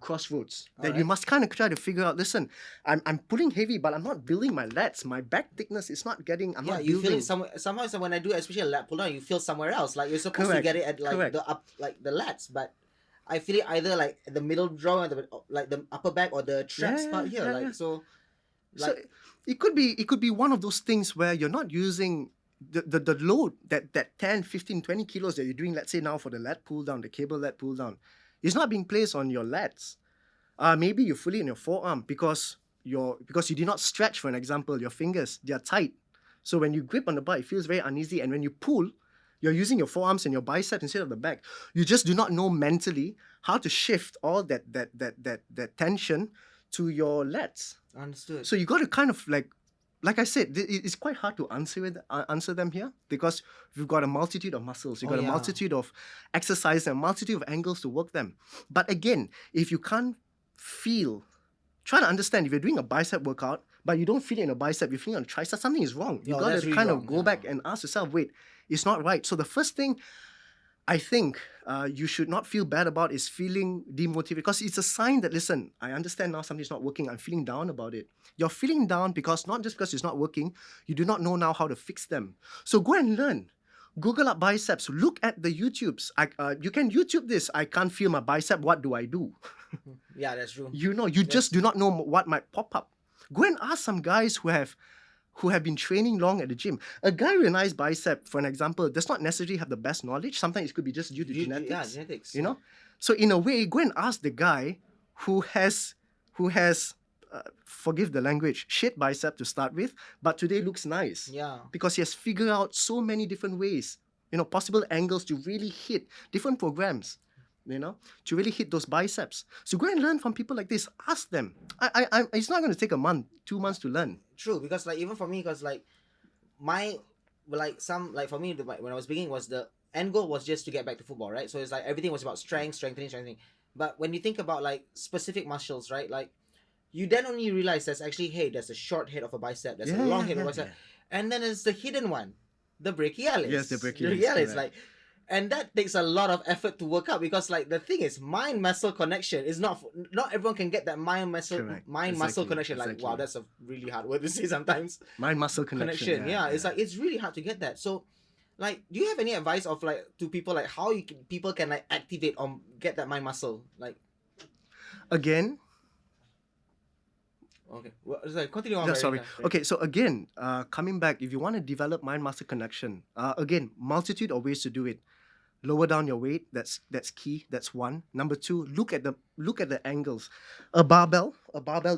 crossroads that you Alright. must kind of try to figure out. Listen, I'm pulling heavy, but I'm not building my lats. My back thickness is not getting. I'm not you building. feel it somehow when I do especially a lat pull down, you feel somewhere else. Like you're supposed to Correct. get it at like Correct. the up like the lats, but I feel it either like the middle draw or like the upper back or the traps Yeah, part here. yeah, Like yeah. so So it could be one of those things where you're not using the load that 10, 15, 20 kilos that you're doing, let's say now for the lat pull down, the cable lat pull down, is not being placed on your lats. Maybe you're fully in your forearm because you did not stretch, for an example, your fingers, they are tight. So when you grip on the bar, it feels very uneasy. And when you pull, you're using your forearms and your biceps instead of the back. You just do not know mentally how to shift all that tension to your lats. understood. So you got to kind of like I said, it's quite hard to answer them here because we've got a multitude of muscles, you've got a multitude of exercises and a multitude of angles to work them. But again, if you can't feel, try to understand if you're doing a bicep workout, but you don't feel it in a bicep, you're feeling on a tricep, something is wrong. You No, got that's to really kind wrong, of go yeah. back and ask yourself, wait, it's not right. So the first thing I think you should not feel bad about is feeling demotivated, because it's a sign that, listen, I understand now something's not working, I'm feeling down about it. You're feeling down because not just because it's not working, you do not know now how to fix them. So go and learn. Google up biceps. Look at the YouTubes. You can YouTube this. I can't feel my bicep. What do I do? Yeah, that's true. You just do not know what might pop up. Go and ask some guys who have been training long at the gym. A guy with a nice bicep, for an example, does not necessarily have the best knowledge. Sometimes it could be just due to genetics. Yeah, genetics. You know? So in a way, go and ask the guy who has forgive the language, shit bicep to start with, but today looks nice. Yeah. Because he has figured out so many different ways, possible angles to really hit different programs, to really hit those biceps. So go and learn from people like this. Ask them. It's not going to take a month, 2 months to learn. True, because like even for me, because like my for me when I was beginning was the end goal was just to get back to football, right? So it's like everything was about strengthening. But when you think about like specific muscles, right? Like you then only realize there's actually there's a short head of a bicep, there's a long head of a bicep, and then there's the hidden one, the brachialis. Yes, the brachialis. Like, and that takes a lot of effort to work out, because like the thing is, mind muscle connection is not everyone can get that mind muscle connection. Like, wow, that's a really hard word to say sometimes. Mind muscle connection. Yeah. It's like it's really hard to get that. So like, do you have any advice of like to people like how people can like activate or get that mind muscle? Like, again. Okay. Well, sorry, continue on. Yeah, sorry. Okay, so again, coming back, if you want to develop mind-muscle connection, again, multitude of ways to do it. Lower down your weight. That's key. That's one. Number two, look at the angles. A barbell.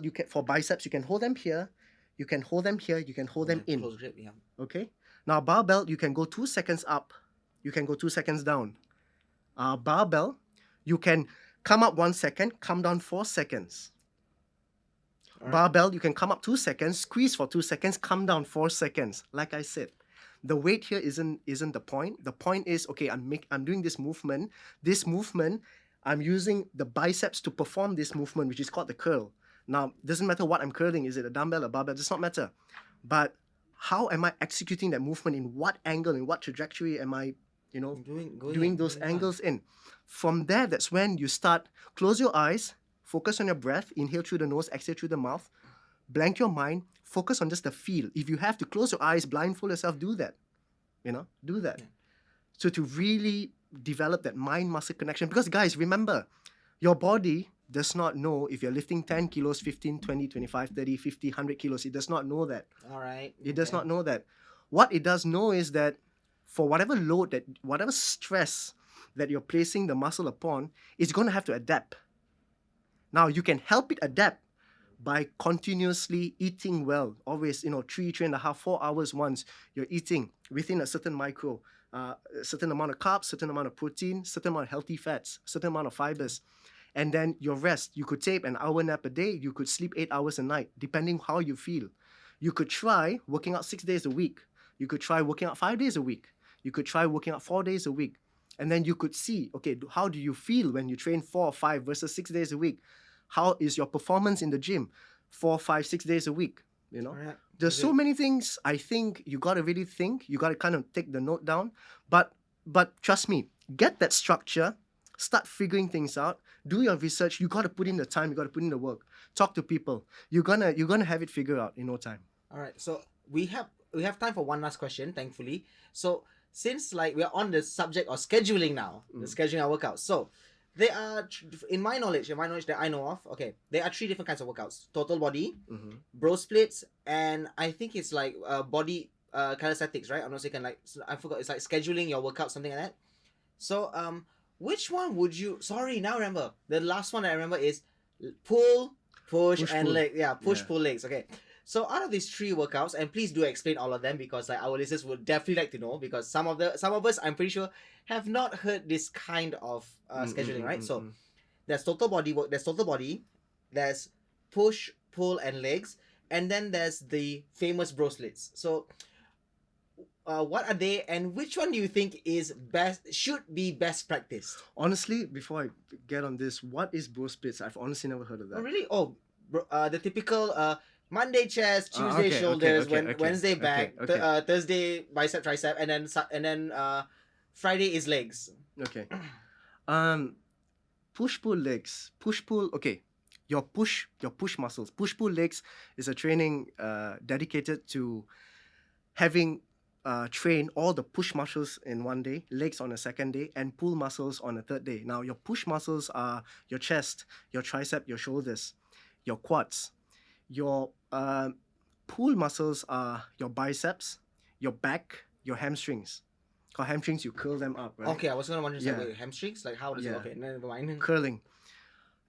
You can, for biceps, you can hold them here. You can hold them here. You can hold them in. Close grip, yeah. Okay. Now barbell, you can go 2 seconds up. You can go 2 seconds down. Barbell, you can come up 1 second, come down 4 seconds. Alright. Barbell, you can come up 2 seconds, squeeze for 2 seconds, come down 4 seconds. Like I said, The weight here isn't the point. The point is, okay, I'm doing this movement. This movement, I'm using the biceps to perform this movement, which is called the curl. Now, doesn't matter what I'm curling. Is it a dumbbell, a barbell? Does not matter. But how am I executing that movement? In what angle? In what trajectory am I, doing those angles in? From there, that's when you start. Close your eyes. Focus on your breath. Inhale through the nose. Exhale through the mouth. Blank your mind. Focus on just the feel. If you have to close your eyes, blindfold yourself, do that. Do that. Yeah. So to really develop that mind-muscle connection. Because guys, remember, your body does not know if you're lifting 10 kilos, 15, 20, 25, 30, 50, 100 kilos. It does not know that. All right. It does not know that. What it does know is that for whatever load, whatever stress that you're placing the muscle upon, it's going to have to adapt. Now, you can help it adapt by continuously eating well. Always, 3.5, 4 hours once you're eating within a certain a certain amount of carbs, certain amount of protein, certain amount of healthy fats, certain amount of fibers. And then your rest. You could take an hour nap a day. You could sleep 8 hours a night, depending how you feel. You could try working out 6 days a week. You could try working out 5 days a week. You could try working out 4 days a week. And then you could see, okay, how do you feel when you train 4 or 5 versus 6 days a week? How is your performance in the gym 4, 5, 6 days a week? Right. There's so many things I think you got to really think. You got to kind of take the note down. But trust me, get that structure, start figuring things out, do your research. You got to put in the time, you got to put in the work. Talk to people. You're gonna have it figured out in no time. All right. So we have time for one last question, thankfully. So since we're on the subject of scheduling now, the scheduling our workouts. So there are, in my knowledge that I know of, okay, there are 3 different kinds of workouts: total body, bro splits, and I think it's body calisthenics, right? I'm not saying I forgot. It's like scheduling your workout, something like that. So which one would you? Sorry, now I remember. The last one I remember is pull, push and pull. leg. Yeah, push, pull, legs. Okay. So out of these 3 workouts, and please do explain all of them, because our listeners would definitely like to know, because some of us, I'm pretty sure, have not heard this kind of scheduling, right? So there's total body work, there's push, pull and legs, and then there's the famous bro splits. So what are they, and which one do you think should be best practiced? Honestly, before I get on this, what is bro splits? I've honestly never heard of that. Oh really? Oh, the typical Monday chest, Tuesday shoulders, Wednesday back, Thursday bicep tricep, and then Friday is legs. Okay. Push pull legs. Push pull. Okay. Your push muscles. Push pull legs is a training dedicated to having train all the push muscles in one day, legs on a second day, and pull muscles on a third day. Now, your push muscles are your chest, your tricep, your shoulders, your quads. Your pull muscles are your biceps, your back, your hamstrings. Because hamstrings, you curl them up, right? Okay, I was gonna wonder, wait, hamstrings? Like, how does it? Okay, never mind. Curling.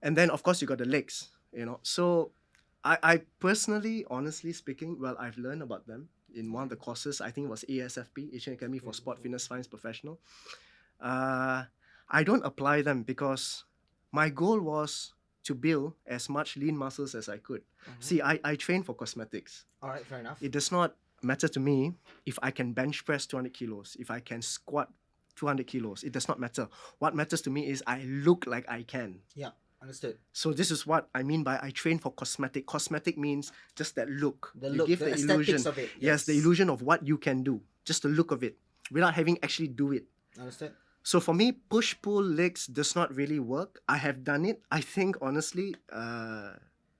And then, of course, you got the legs, So, I personally, honestly speaking, well, I've learned about them in one of the courses. I think it was ASFP, Asian Academy for Sport Fitness Science Professional. I don't apply them because my goal was to build as much lean muscles as I could. See, I train for cosmetics. All right, fair enough. It does not matter to me if I can bench press 200 kilos, if I can squat 200 kilos. It does not matter. What matters to me is I look like I can. Yeah, understood. So this is what I mean by I train for cosmetic. Cosmetic means just that look. You give the illusion of it. Yes, the illusion of what you can do. Just the look of it, without having actually do it. Understood. So for me, push-pull legs does not really work. I have done it, I think, honestly,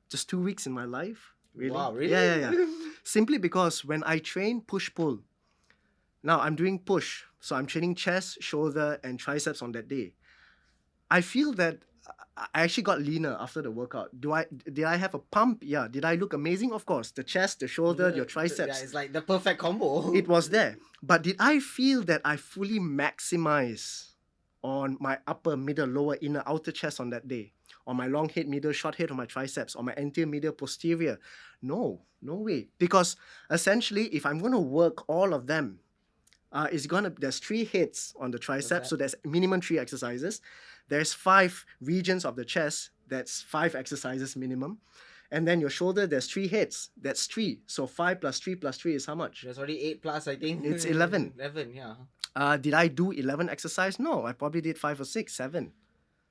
just 2 weeks in my life. Really? Wow, really? Yeah. Simply because when I train push-pull, now I'm doing push. So I'm training chest, shoulder, and triceps on that day. I feel that I actually got leaner after the workout. Did I have a pump? Yeah. Did I look amazing? Of course. The chest, the shoulder, your triceps. Yeah, it's like the perfect combo. It was there. But did I feel that I fully maximize on my upper, middle, lower, inner, outer chest on that day? On my long head, middle, short head, on my triceps, on my anterior, middle, posterior? No way. Because essentially, if I'm going to work all of them, there's 3 hits on the tricep, so there's minimum 3 exercises. There's 5 regions of the chest, that's 5 exercises minimum. And then your shoulder, there's 3 heads. That's 3. So 5 plus 3 plus 3 is how much? There's already 8 plus, I think. It's 11. 11, yeah. Did I do 11 exercise? No, I probably did 5 or 6, 7.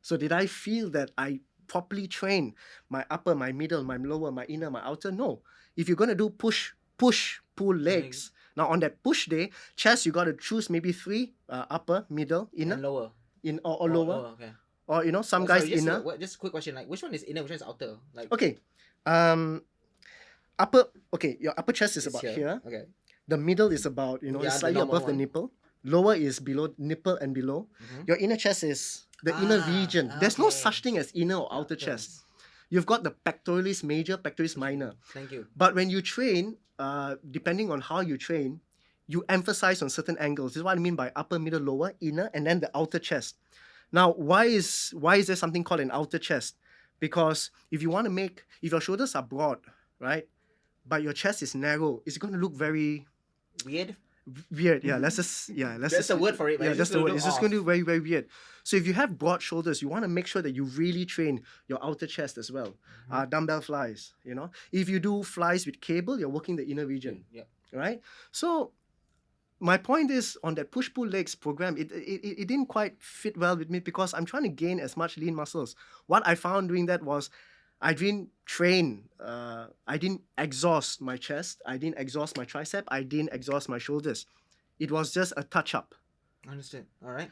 So did I feel that I properly trained my upper, my middle, my lower, my inner, my outer? No. If you're going to do push, pull legs. Now on that push day, chest, you got to choose maybe 3, upper, middle, inner. And lower. Or lower. Oh, okay. Or, you know, some Sorry, guys just inner. just a quick question. Like, which one is inner, which one is outer? Like, Okay. Your upper chest is it's about here. Okay. The middle is about, Yeah, the slightly normal above the one. nipple. Lower is below nipple and below. Mhm. Your inner chest is the inner region. There's no okay. such thing as inner or outer chest. You've got the pectoralis major, pectoralis minor. Thank you. But when you train, depending on how you train, you emphasize on certain angles. This is what I mean by upper, middle, lower, inner, and then the outer chest. Now, why is there something called an outer chest? Because if your shoulders are broad, right, but your chest is narrow, it's going to look very Weird? weird. Yeah, let's That's the word for it, man. Yeah, It's that's just the gonna word. look It's just off. going to be very, very weird. So if you have broad shoulders, you want to make sure that you really train your outer chest as well. Dumbbell flies, If you do flies with cable, you're working the inner region, Yeah. right? So my point is, on that push-pull legs program, it didn't quite fit well with me because I'm trying to gain as much lean muscles. What I found doing that was I didn't train, I didn't exhaust my chest, I didn't exhaust my tricep, I didn't exhaust my shoulders. It was just a touch-up. Understood. All right.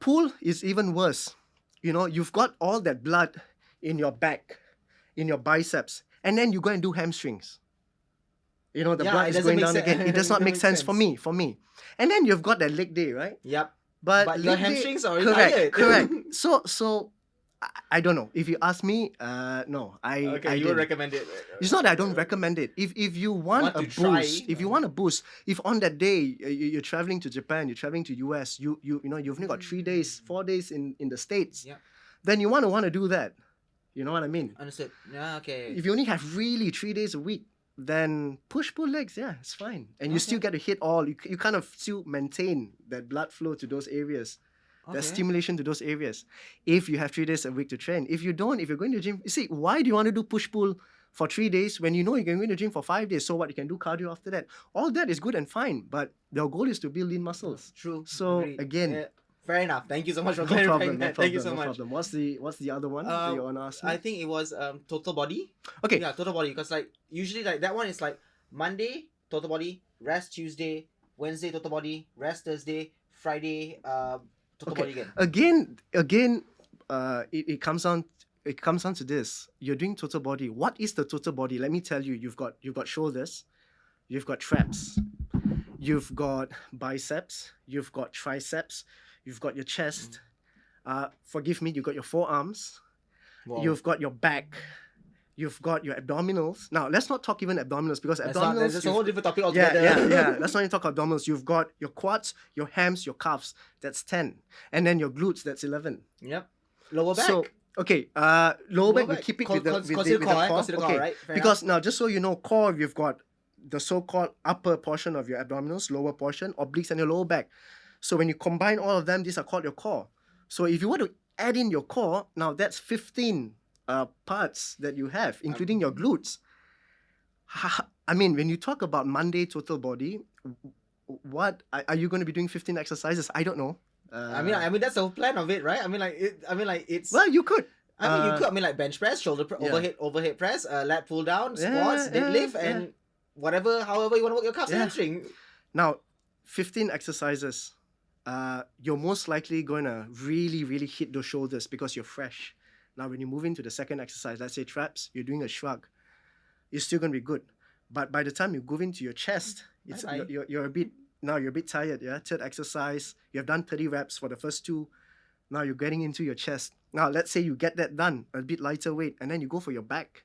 Pull is even worse. You've got all that blood in your back, in your biceps, and then you go and do hamstrings. The Yeah, blood it is doesn't going make down sen- again. It does it not doesn't make make sense sense. for me. And then you've got that leg day, right? Yep. But But your leg day- hamstrings are already tired. correct. So I don't know. If you ask me, no, I Okay, you would didn't. recommend it. It's not that I don't recommend it. If you want Want a to try, boost, if you want a boost, if on that day you're traveling to Japan, you're traveling to US, you've only got 3 days, 4 days in the States, Yeah. then you want to do that. You know what I mean? Understood. Yeah, okay. If you only have really 3 days a week, then pull legs, yeah, it's fine, and you still get to hit all. You kind of still maintain that blood flow to those areas. That stimulation to those areas. If you have 3 days a week to train. If you don't, if you're going to the gym, you see, why do you want to do push-pull for 3 days when you know you're going to the gym for 5 days? So what, you can do cardio after that. All that is good and fine, but the goal is to build lean muscles. True. So Agreed. again, Yeah. Fair enough. Thank you so much for no clarifying problem, that. Thank you so much. problem. What's the other one that you want to ask me? I think it was total body. Okay. Yeah, total body. Because like usually like that one is like Monday total body, rest Tuesday, Wednesday total body, rest Thursday, Friday total body again. Again, it comes down to this. You're doing total body. What is the total body? Let me tell you. You've got shoulders, you've got traps, you've got biceps, you've got triceps, you've got your chest. Forgive me, you've got your forearms, Wow. you've got your back, you've got your abdominals. Now let's not talk even abdominals, because abdominals. That's a whole different topic yeah, altogether. yeah. Let's not even talk abdominals. You've got your quads, your hams, your calves. That's 10, and then your glutes. That's 11. Yep. Lower back. So okay, lower back we back. keep it Con- with the con- with the, consider with the core, core. consider core, Okay, right? Fair because now just so you know, core, you've got the so-called upper portion of your abdominals, lower portion, obliques, and your lower back. So when you combine all of them, these are called your core. So if you want to add in your core, now that's 15 parts that you have, including your glutes. I mean, when you talk about Monday total body, what are you going to be doing? 15 exercises? I don't know. I mean that's the whole plan of it, right? I mean like it's. Well, you could. you could. I mean like bench press, shoulder overhead press, lat pull down, squats, deadlift, and however you want to work your calves and hamstring. Now, 15 exercises. You're most likely going to really, really hit those shoulders because you're fresh. Now, when you move into the second exercise, let's say traps, you're doing a shrug, you're still going to be good. But by the time you move into your chest, you're a bit tired. Yeah. Third exercise, you have done 30 reps for the first 2. Now you're getting into your chest. Now, let's say you get that done, a bit lighter weight, and then you go for your back.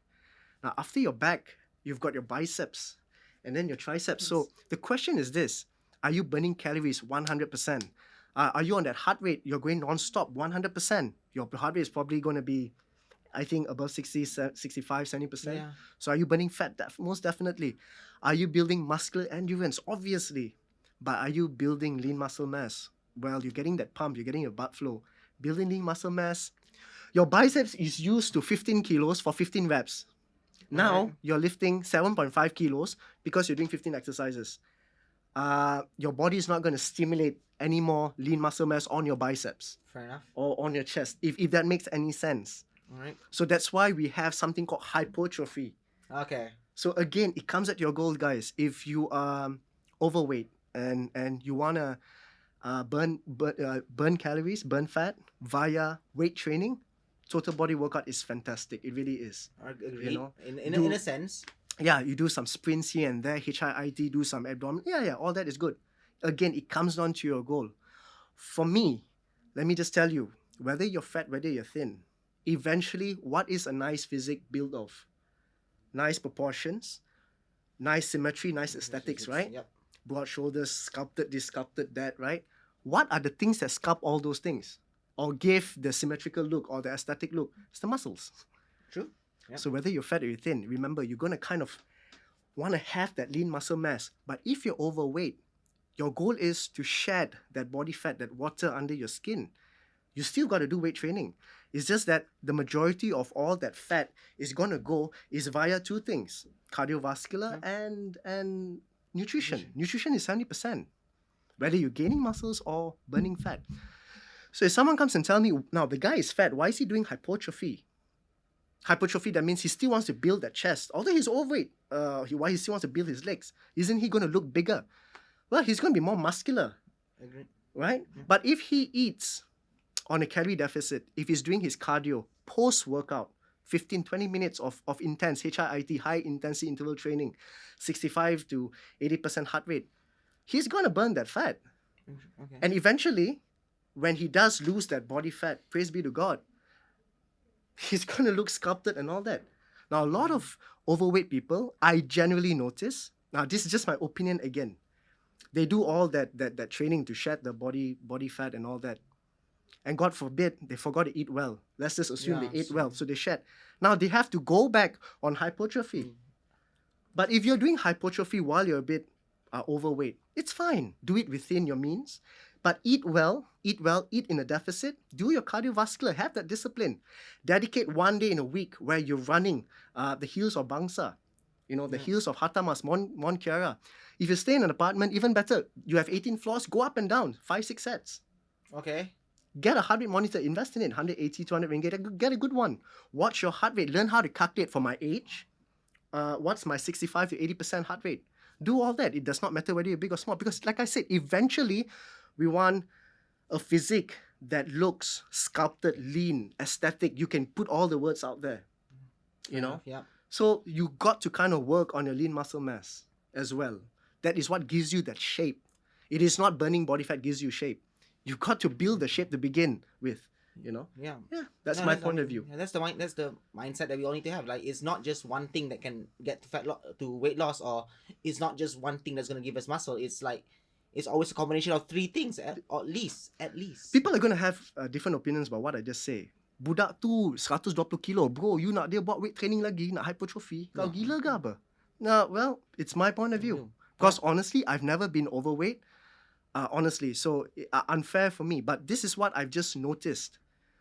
Now, after your back, you've got your biceps and then your triceps. So the question is this: are you burning calories 100%? Are you on that heart rate? You're going non-stop 100%. Your heart rate is probably going to be, I think, above 60, 65, 70%. Yeah. So are you burning fat? Most definitely. Are you building muscular endurance? Obviously. But are you building lean muscle mass? Well, you're getting that pump. You're getting your blood flow. Building lean muscle mass. Your biceps is used to 15 kilos for 15 reps. Now Alright. you're lifting 7.5 kilos because you're doing 15 exercises. Your body is not going to stimulate any more lean muscle mass on your biceps Fair enough. or on your chest, if that makes any sense. Alright. So that's why we have something called hypertrophy. Okay. So again, it comes at your goal, guys. If you are overweight and you wanna burn calories, burn fat via weight training, total body workout is fantastic. It really is. Agreed. know, In a sense. Yeah, you do some sprints here and there, HIIT, do some abdomen. Yeah, all that is good. Again, it comes down to your goal. For me, let me just tell you, whether you're fat, whether you're thin, eventually, what is a nice physique built of? Nice proportions, nice symmetry, nice aesthetics, right? Yep. Broad shoulders, sculpted this, sculpted that, right? What are the things that sculpt all those things? Or give the symmetrical look or the aesthetic look? It's the muscles. True. Yep. So whether you're fat or you're thin, remember, you're going to kind of want to have that lean muscle mass. But if you're overweight, your goal is to shed that body fat, that water under your skin. You still got to do weight training. It's just that the majority of all that fat is going to go is via two things, cardiovascular and nutrition. Nutrition is 70%, whether you're gaining muscles or burning fat. So if someone comes and tell me, now the guy is fat, why is he doing hypertrophy? Hypertrophy, that means he still wants to build that chest. Although he's overweight, why he still wants to build his legs? Isn't he going to look bigger? Well, he's going to be more muscular, Agreed. right? But if he eats on a calorie deficit, if he's doing his cardio post-workout, 15-20 minutes of intense HIIT, high intensity interval training, 65 to 80% heart rate, he's going to burn that fat. Okay. And eventually, when he does lose that body fat, praise be to God, he's going to look sculpted and all that. Now, a lot of overweight people, I generally notice, now this is just my opinion again, they do all that training to shed the body fat and all that. And God forbid, they forgot to eat well. Let's just assume they ate well, so they shed. Now, they have to go back on hypertrophy. But if you're doing hypertrophy while you're a bit overweight, it's fine. Do it within your means. But eat well, eat in a deficit. Do your cardiovascular, have that discipline. Dedicate one day in a week where you're running the hills of Bangsa, the hills of Hatamas, Mon Kiara. If you stay in an apartment, even better. You have 18 floors, go up and down, 5-6 sets. Okay. Get a heart rate monitor, invest in it, 180, 200 ringgit, get a good one. Watch your heart rate, learn how to calculate for my age. What's my 65 to 80% heart rate? Do all that. It does not matter whether you're big or small, because like I said, eventually we want a physique that looks sculpted, lean, aesthetic. You can put all the words out there, Yeah. So you got to kind of work on your lean muscle mass as well. That is what gives you that shape. It is not burning body fat gives you shape. You've got to build the shape to begin with, Yeah. Yeah, that's my point of view. Yeah, that's the mindset that we all need to have. Like, it's not just one thing that can get to weight loss, or it's not just one thing that's gonna give us muscle. It's like it's always a combination of three things at least. People are going to have different opinions about what I just say. Budak tu 120 kilo, bro, you nak dia buat weight training lagi, nak hypertrophy, kau gila ke apa? No, well, it's my point of view. Because honestly, I've never been overweight. Honestly, so unfair for me. But this is what I've just noticed.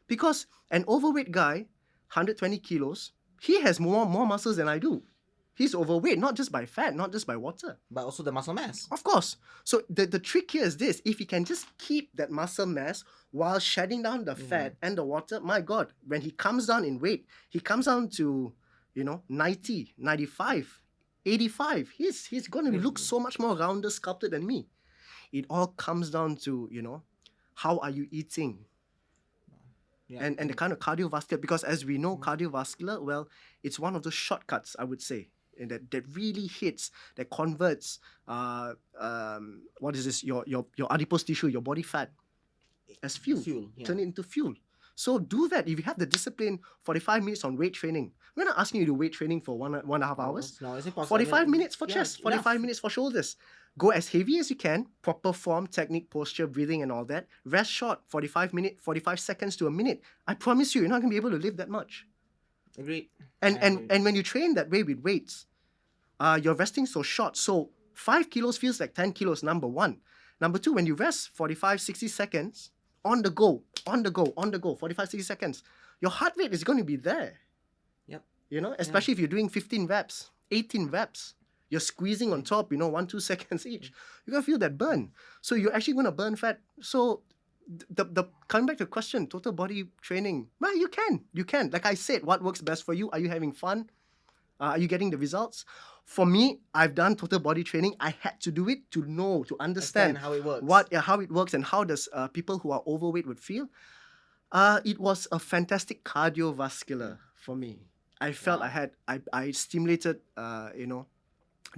Because an overweight guy, 120 kilos, he has more muscles than I do. He's overweight, not just by fat, not just by water. But also the muscle mass. Of course. So the trick here is this. If he can just keep that muscle mass while shedding down the fat and the water, my God, when he comes down in weight, he comes down to, 90, 95, 85. He's going to look so much more rounded, sculpted than me. It all comes down to, how are you eating? Yeah. And the kind of cardiovascular, because as we know, cardiovascular, well, it's one of those shortcuts, I would say, and that really hits, that converts, what is this, your adipose tissue, your body fat, as fuel. Turn it into fuel. So do that. If you have the discipline, 45 minutes on weight training. We're not asking you to do weight training for 1.5 hours. No, is it possible? 45 minutes for chest, 45 minutes for shoulders. Go as heavy as you can, proper form, technique, posture, breathing and all that. Rest short, 45 seconds to a minute. I promise you, you're not going to be able to live that much. Agreed. And when you train that way with weights, you're resting so short. So 5 kilos feels like 10 kilos, number one. Number two, when you rest 45, 60 seconds, on the go, 45, 60 seconds, your heart rate is going to be there. Yep. You know, especially if you're doing 15 reps, 18 reps. You're squeezing on top, 1-2 seconds each. You're gonna feel that burn. So you're actually gonna burn fat. So the coming back to the question, total body training, well, you can. Like I said, what works best for you? Are you having fun? Are you getting the results? For me, I've done total body training. I had to do it to know, to understand how it works. how it works and how does people who are overweight would feel. It was a fantastic cardiovascular for me. I felt Wow. I stimulated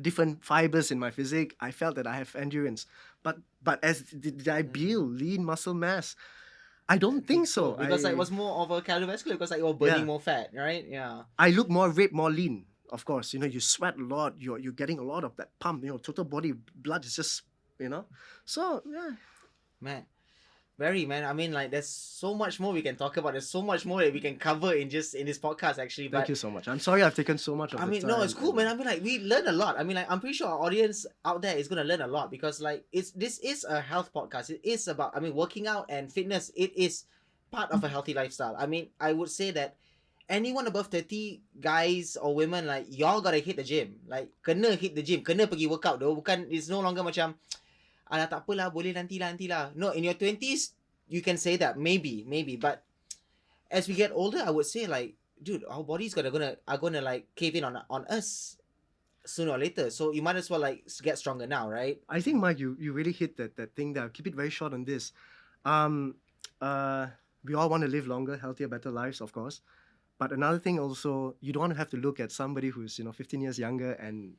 different fibers in my physique. I felt that I have endurance. But as did I build lean muscle mass? I don't think so. Because like, it was more of a cardiovascular because like you were burning more fat, right? Yeah. I look more ripped, more lean. Of course, you sweat a lot. You're getting a lot of that pump. Total body blood is just. So yeah. Man. Very, man. I mean, like, there's so much more we can talk about. There's so much more that we can cover in this podcast, actually. But Thank you so much. I'm sorry I've taken so much of I the mean, time. no, it's cool, man. I mean, like, we learn a lot. I mean, like, I'm pretty sure our audience out there is gonna learn a lot because, like, this is a health podcast. It is about, I mean, working out and fitness. It is part of a healthy lifestyle. I mean, I would say that anyone above 30, guys or women, like, y'all gotta hit the gym. Like, kena hit the gym, kena pergi workout though. Bukan, it's no longer macam, alah tak apalah, boleh nanti lah. No, in your 20s, you can say that, maybe. But as we get older, I would say, like, dude, our bodies are gonna like cave in on us sooner or later. So you might as well like get stronger now, right? I think, Mike, you really hit that thing there. I'll keep it very short on this. We all want to live longer, healthier, better lives, of course. But another thing also, you don't want to have to look at somebody who's 15 years younger and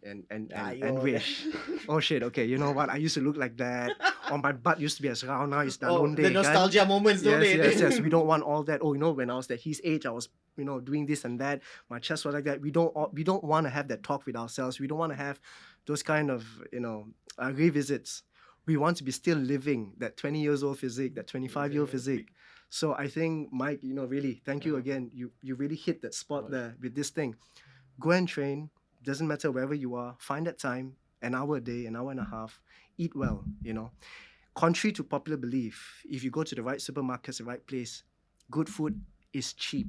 wish, oh shit, okay, you know what? I used to look like that. Or my butt used to be as round, now it's the nostalgia moments, don't they? Yes. We don't want all that. Oh, when I was at his age, I was doing this and that. My chest was like that. We don't want to have that talk with ourselves. We don't want to have those kind of revisits. We want to be still living that 20 years old physique, that 25-year-old physique. So I think, Mike, really, thank you again. You really hit that spot there with this thing. Go and train. Doesn't matter wherever you are. Find that time, an hour a day, an hour and a half. Eat well, Contrary to popular belief, if you go to the right supermarkets, the right place, good food is cheap.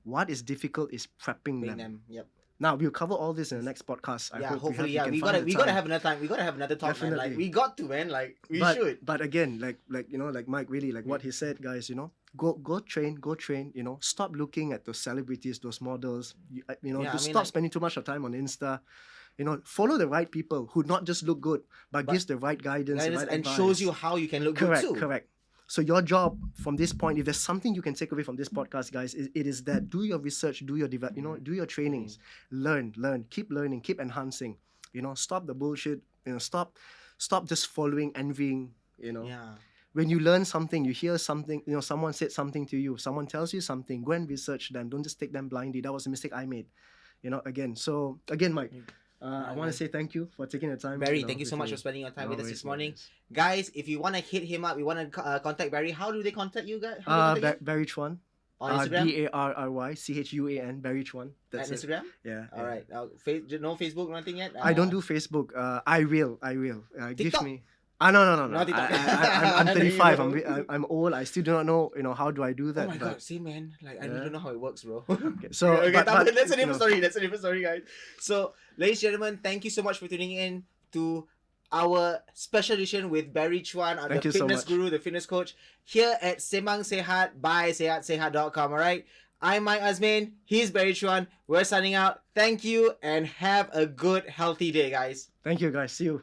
What is difficult is prepping them. Yep. Now we'll cover all this in the next podcast. I hope hopefully, we gotta have another time. We gotta have another talk, Definitely. man. Like we got to, man. Like we should. But again, like Mike, really, like what he said, guys. Go train. Stop looking at those celebrities, those models. Stop spending too much of time on Insta. Follow the right people who not just look good, but gives the right guidance the right and advice. shows you how you can look good too. Correct. So your job from this point, if there's something you can take away from this podcast, guys, it is that do your research, do your do your trainings, learn, keep learning, keep enhancing. Stop the bullshit. Stop just following, envying. Yeah. When you learn something, you hear something, someone said something to you, someone tells you something, go and research them. Don't just take them blindly. That was a mistake I made. Again. So again, Mike. I want to say thank you for taking the time. Barry, thank you so much for spending your time with us this morning. Guys, if you want to hit him up, you want to contact Barry, how do they contact you guys? Barry Chuan. On Instagram? BARRYCHUAN, Barry Chuan. That's it. Instagram? Yeah. All right. No Facebook, nothing yet? I don't do Facebook. I will. TikTok? Give me... no. Not TikTok. I'm 35. I'm old. I still do not know, how do I do that. Oh my God, see, man. Like, I don't know how it works, bro. Okay, so... okay, that's a different story. That's a different story, guys. So, ladies and gentlemen, thank you so much for tuning in to our special edition with Barry Chuan, the fitness guru, the fitness coach, here at Sembang Sihat by SihatSihat.com, alright? I'm Mike Azmaine, he's Barry Chuan, we're signing out. Thank you and have a good, healthy day, guys. Thank you, guys. See you.